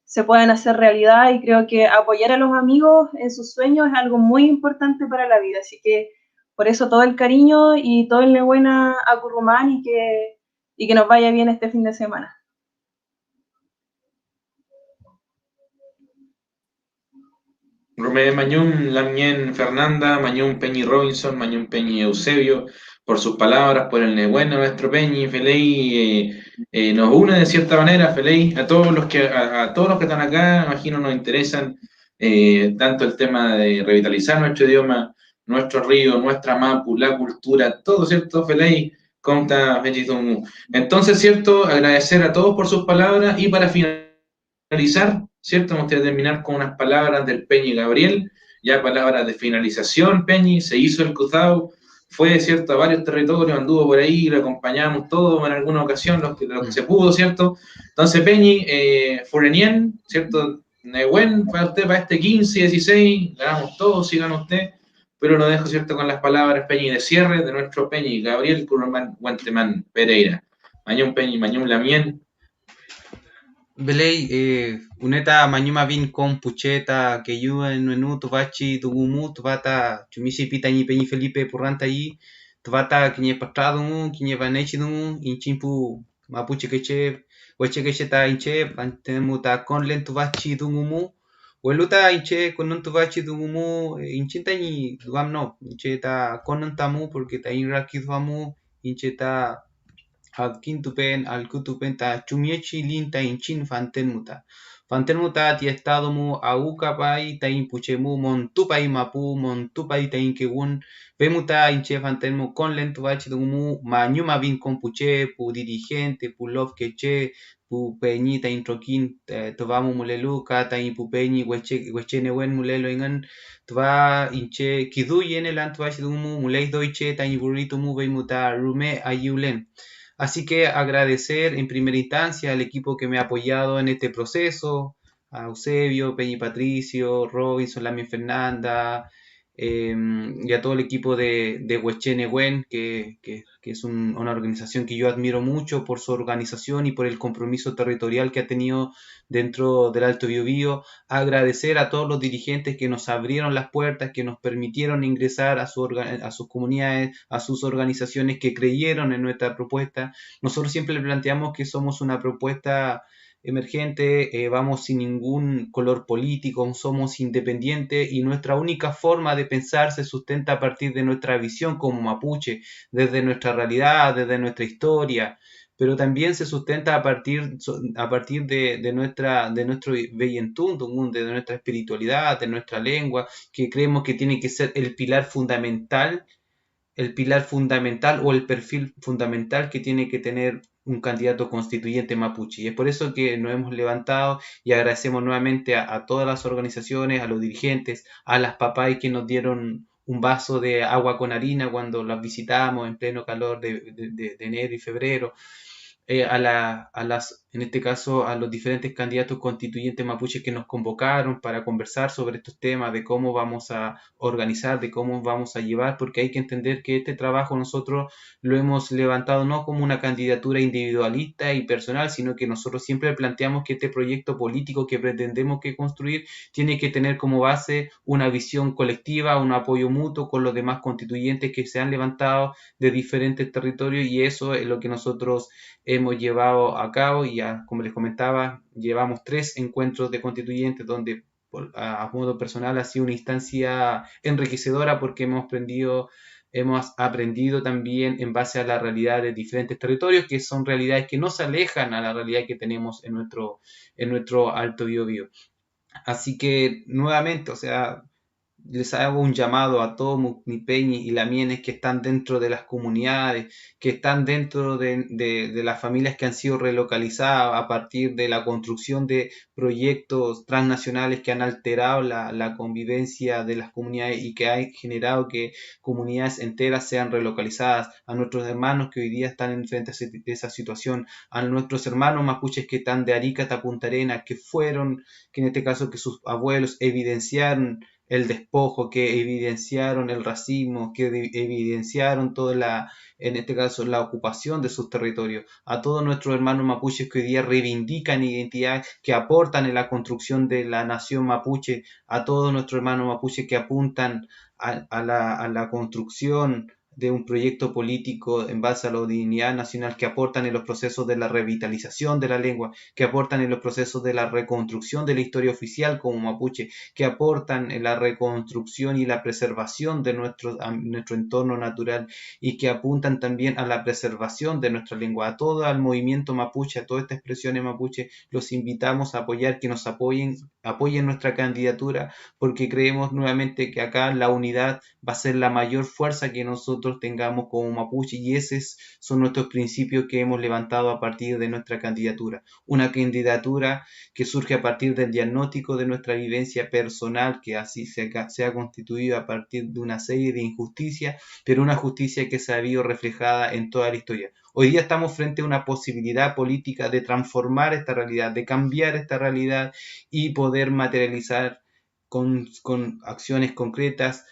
Speaker 4: se pueden hacer realidad y creo que apoyar a los amigos en sus sueños es algo muy importante para la vida. Así que por eso todo el cariño y todo el Nehuen a Currumán y que nos vaya bien este fin de semana.
Speaker 1: Mañum Lamien Fernanda, Mañum Peñi Robinson, Mañum Peñi Eusebio, por sus palabras, por el bueno nuestro Peñi, Feley, nos une de cierta manera, Feley, a todos los que están acá, imagino nos interesan tanto el tema de revitalizar nuestro idioma, nuestro río, nuestra mapu, la cultura, todo, ¿cierto, Feley? Conta Fechizumu. Entonces, ¿cierto? Agradecer a todos por sus palabras y para finalizar, ¿cierto? Me gustaría terminar con unas palabras del Peñi Gabriel, ya palabras de finalización. Peñi se hizo el cruzado, fue, ¿cierto?, a varios territorios, anduvo por ahí, lo acompañamos todos en alguna ocasión, lo que se pudo, ¿cierto? Entonces, Peñi, Furenien, ¿cierto? Nehuen, para usted, para este 15, 16, ganamos todos, sí gana usted, pero lo dejo, ¿cierto?, con las palabras, Peñi, de cierre de nuestro Peñi Gabriel Currumán Guantemán Pereira. Mañón Peñi, Mañón Lamien.
Speaker 3: Belay, uneta mañuma vin con pucheta que yu en tuvachi tugumu tuvata chumishi pita ni peñi Felipe purranta yi tuvata kiñe patrado kiñe vanechi inchimpu mapuche queche hueche queche ta inche antemu ta conlen tuvachi tugumu hueluta inche con un tuvachi tugumu inchinta ni duam no inche ta con tamu porque ta inraki duamu inche ta Alkintupen, Alkutupen, ta chumiechi linta inchin fantenmuta. Fantenmuta ti estado mu aucapai, ta impuchemu, montupai mapu, montupai ta inkegun, pemuta inche fantenmu con lentuachi dumu, mañuma vin con puche, pu dirigente, pu love queche, pu peñita introquin, tovamu mulelu, kata impupeñi, wechene wen mulelo ingan, tva inche kiduyen el antuachi dumu, mulei doiche, ta imburrito mu veimuta rume ayulen. Así que agradecer en primera instancia al equipo que me ha apoyado en este proceso, a Eusebio, Peña y Patricio, Robinson, Lami Fernanda, y a todo el equipo de Huechenehuen, que es una organización que yo admiro mucho por su organización y por el compromiso territorial que ha tenido dentro del Alto Biobío. Agradecer a todos los dirigentes que nos abrieron las puertas, que nos permitieron ingresar a sus comunidades, a sus organizaciones, que creyeron en nuestra propuesta. Nosotros siempre le planteamos que somos una propuesta emergente, vamos sin ningún color político, somos independientes y nuestra única forma de pensar se sustenta a partir de nuestra visión como mapuche, desde nuestra realidad, desde nuestra historia, pero también se sustenta a partir de nuestro Bellentún, de nuestra espiritualidad, de nuestra lengua, que creemos que tiene que ser el pilar fundamental o el perfil fundamental que tiene que tener un candidato constituyente mapuche. Y es por eso que nos hemos levantado y agradecemos nuevamente a todas las organizaciones, a los dirigentes, a las papás que nos dieron un vaso de agua con harina cuando las visitamos en pleno calor de enero y febrero. En este caso, a los diferentes candidatos constituyentes mapuches que nos convocaron para conversar sobre estos temas, de cómo vamos a organizar, de cómo vamos a llevar, porque hay que entender que este trabajo nosotros lo hemos levantado no como una candidatura individualista y personal, sino que nosotros siempre planteamos que este proyecto político que pretendemos que construir tiene que tener como base una visión colectiva, un apoyo mutuo con los demás constituyentes que se han levantado de diferentes territorios, y eso es lo que nosotros hemos llevado a cabo. Y ya, como les comentaba, llevamos 3 encuentros de constituyentes donde a modo personal ha sido una instancia enriquecedora porque hemos aprendido también en base a la realidad de diferentes territorios, que son realidades que no se alejan a la realidad que tenemos en nuestro Alto Biobío. Así que nuevamente, o sea, les hago un llamado a todos Mucnipeñi y Lamienes que están dentro de las comunidades, que están dentro de las familias que han sido relocalizadas a partir de la construcción de proyectos transnacionales que han alterado la convivencia de las comunidades y que han generado que comunidades enteras sean relocalizadas, a nuestros hermanos que hoy día están frente a esa situación, a nuestros hermanos mapuches que están de Arica a Punta Arenas, que en este caso que sus abuelos evidenciaron el despojo, que evidenciaron el racismo, que evidenciaron en este caso, la ocupación de sus territorios. A todos nuestros hermanos mapuches que hoy día reivindican identidad, que aportan en la construcción de la nación mapuche, a todos nuestros hermanos mapuches que apuntan a la construcción de un proyecto político en base a la dignidad nacional, que aportan en los procesos de la revitalización de la lengua, que aportan en los procesos de la reconstrucción de la historia oficial como mapuche, que aportan en la reconstrucción y la preservación de nuestro entorno natural y que apuntan también a la preservación de nuestra lengua. A todo el movimiento mapuche, a todas estas expresiones mapuche, los invitamos a apoyar, que nos apoyen nuestra candidatura, porque creemos nuevamente que acá la unidad va a ser la mayor fuerza que nosotros tengamos como mapuche, y esos son nuestros principios que hemos levantado a partir de nuestra candidatura. Una candidatura que surge a partir del diagnóstico de nuestra vivencia personal, que así se ha constituido a partir de una serie de injusticias, pero una justicia que se ha visto reflejada en toda la historia. Hoy día estamos frente a una posibilidad política de transformar esta realidad, de cambiar esta realidad y poder materializar con acciones concretas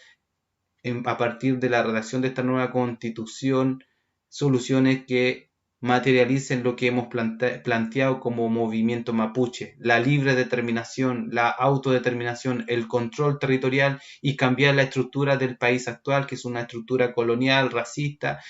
Speaker 3: a partir de la redacción de esta nueva constitución, soluciones que materialicen lo que hemos planteado como movimiento mapuche: la libre determinación, la autodeterminación, el control territorial y cambiar la estructura del país actual, que es una estructura colonial, racista.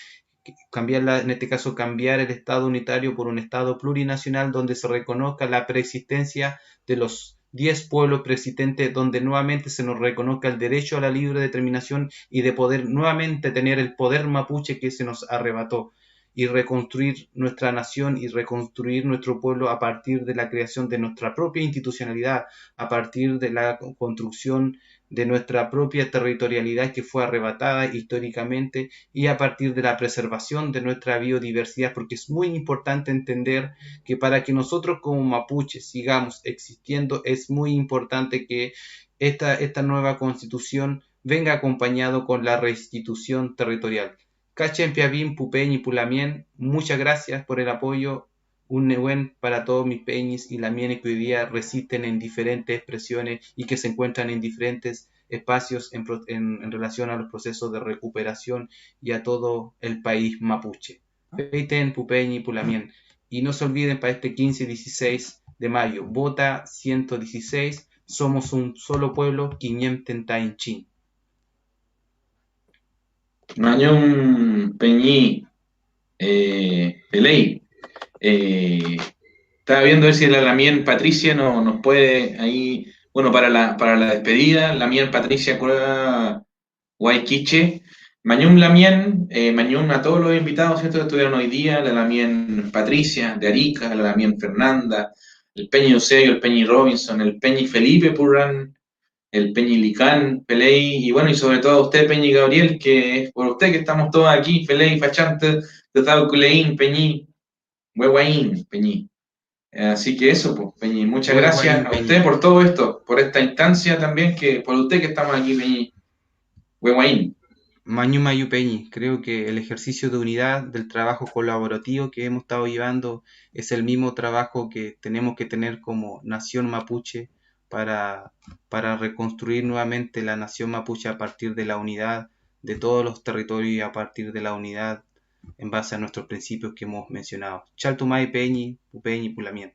Speaker 3: Cambiarla, en este caso, cambiar el Estado unitario por un Estado plurinacional donde se reconozca la preexistencia de los 10 pueblos preexistentes, donde nuevamente se nos reconozca el derecho a la libre determinación y de poder nuevamente tener el poder mapuche que se nos arrebató, y reconstruir nuestra nación y reconstruir nuestro pueblo a partir de la creación de nuestra propia institucionalidad, a partir de la construcción de nuestra propia territorialidad que fue arrebatada históricamente, y a partir de la preservación de nuestra biodiversidad, porque es muy importante entender que para que nosotros como mapuches sigamos existiendo es muy importante que esta nueva constitución venga acompañado con la restitución territorial. Cachen Piabín, Pupeñi, Pulamien, muchas gracias por el apoyo. Un Nehuen para todos mis peñis y lamienes que hoy día resisten en diferentes expresiones y que se encuentran en diferentes espacios en relación a los procesos de recuperación y a todo el país mapuche. Feiten, Pupeñi, Pulamien. Y no se olviden, para este 15 y 16 de mayo, vota 116, somos un solo pueblo, Quiñem Tentain Chin.
Speaker 1: Mañón Peñí, Peley. Estaba viendo a ver si la Lamien Patricia nos puede ahí, bueno, para la despedida, Lamien Patricia Cueva Guayquiche, Mañón Lamien, Mañón a todos los invitados, ¿cierto?, que estuvieron hoy día, la Lamien Patricia de Arica, la Lamien Fernanda, el Peñi Eusebio, el Peñi Robinson, el Peñi Felipe Purran, el Peñi Licán, Peley, y bueno, y sobre todo a usted, Peñi Gabriel, que es por usted que estamos todos aquí, Peley, Fachante, Tetauculeín, Peñi, Huehuaín, Peñi. Así que eso, pues, Peñi, muchas gracias a usted por todo esto, por esta instancia también, que por usted que estamos aquí, Peñi, Huehuaín.
Speaker 3: Mañu Mayu Peñi, creo que el ejercicio de unidad del trabajo colaborativo que hemos estado llevando es el mismo trabajo que tenemos que tener como nación mapuche para reconstruir nuevamente la nación mapuche a partir de la unidad de todos los territorios y a partir de la unidad en base a nuestros principios que hemos mencionado. Chaltumay Peñi, Pupeñi, Pulamien.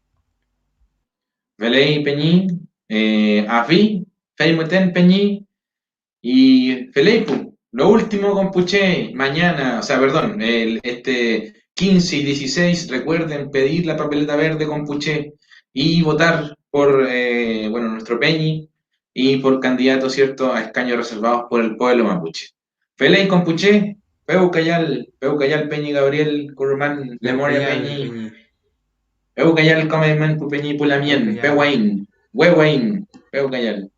Speaker 1: Velei Peñi, Afi, Feimuten Peñi y Feleipu. Lo último con Puché, mañana, o sea, perdón, este 15 y 16, recuerden pedir la papeleta verde con Puché y votar por, bueno, nuestro Peñi y por candidato, ¿cierto?, a escaños reservados por el pueblo mapuche. Feley con Puché, Peu Cayal, Peñi Gabriel, Curmán, Lemoria Peñi, Peu Cayal, Comeman, Pupeñi, Pulamien, Pehuaín, Huehuaín, Peu Cayal.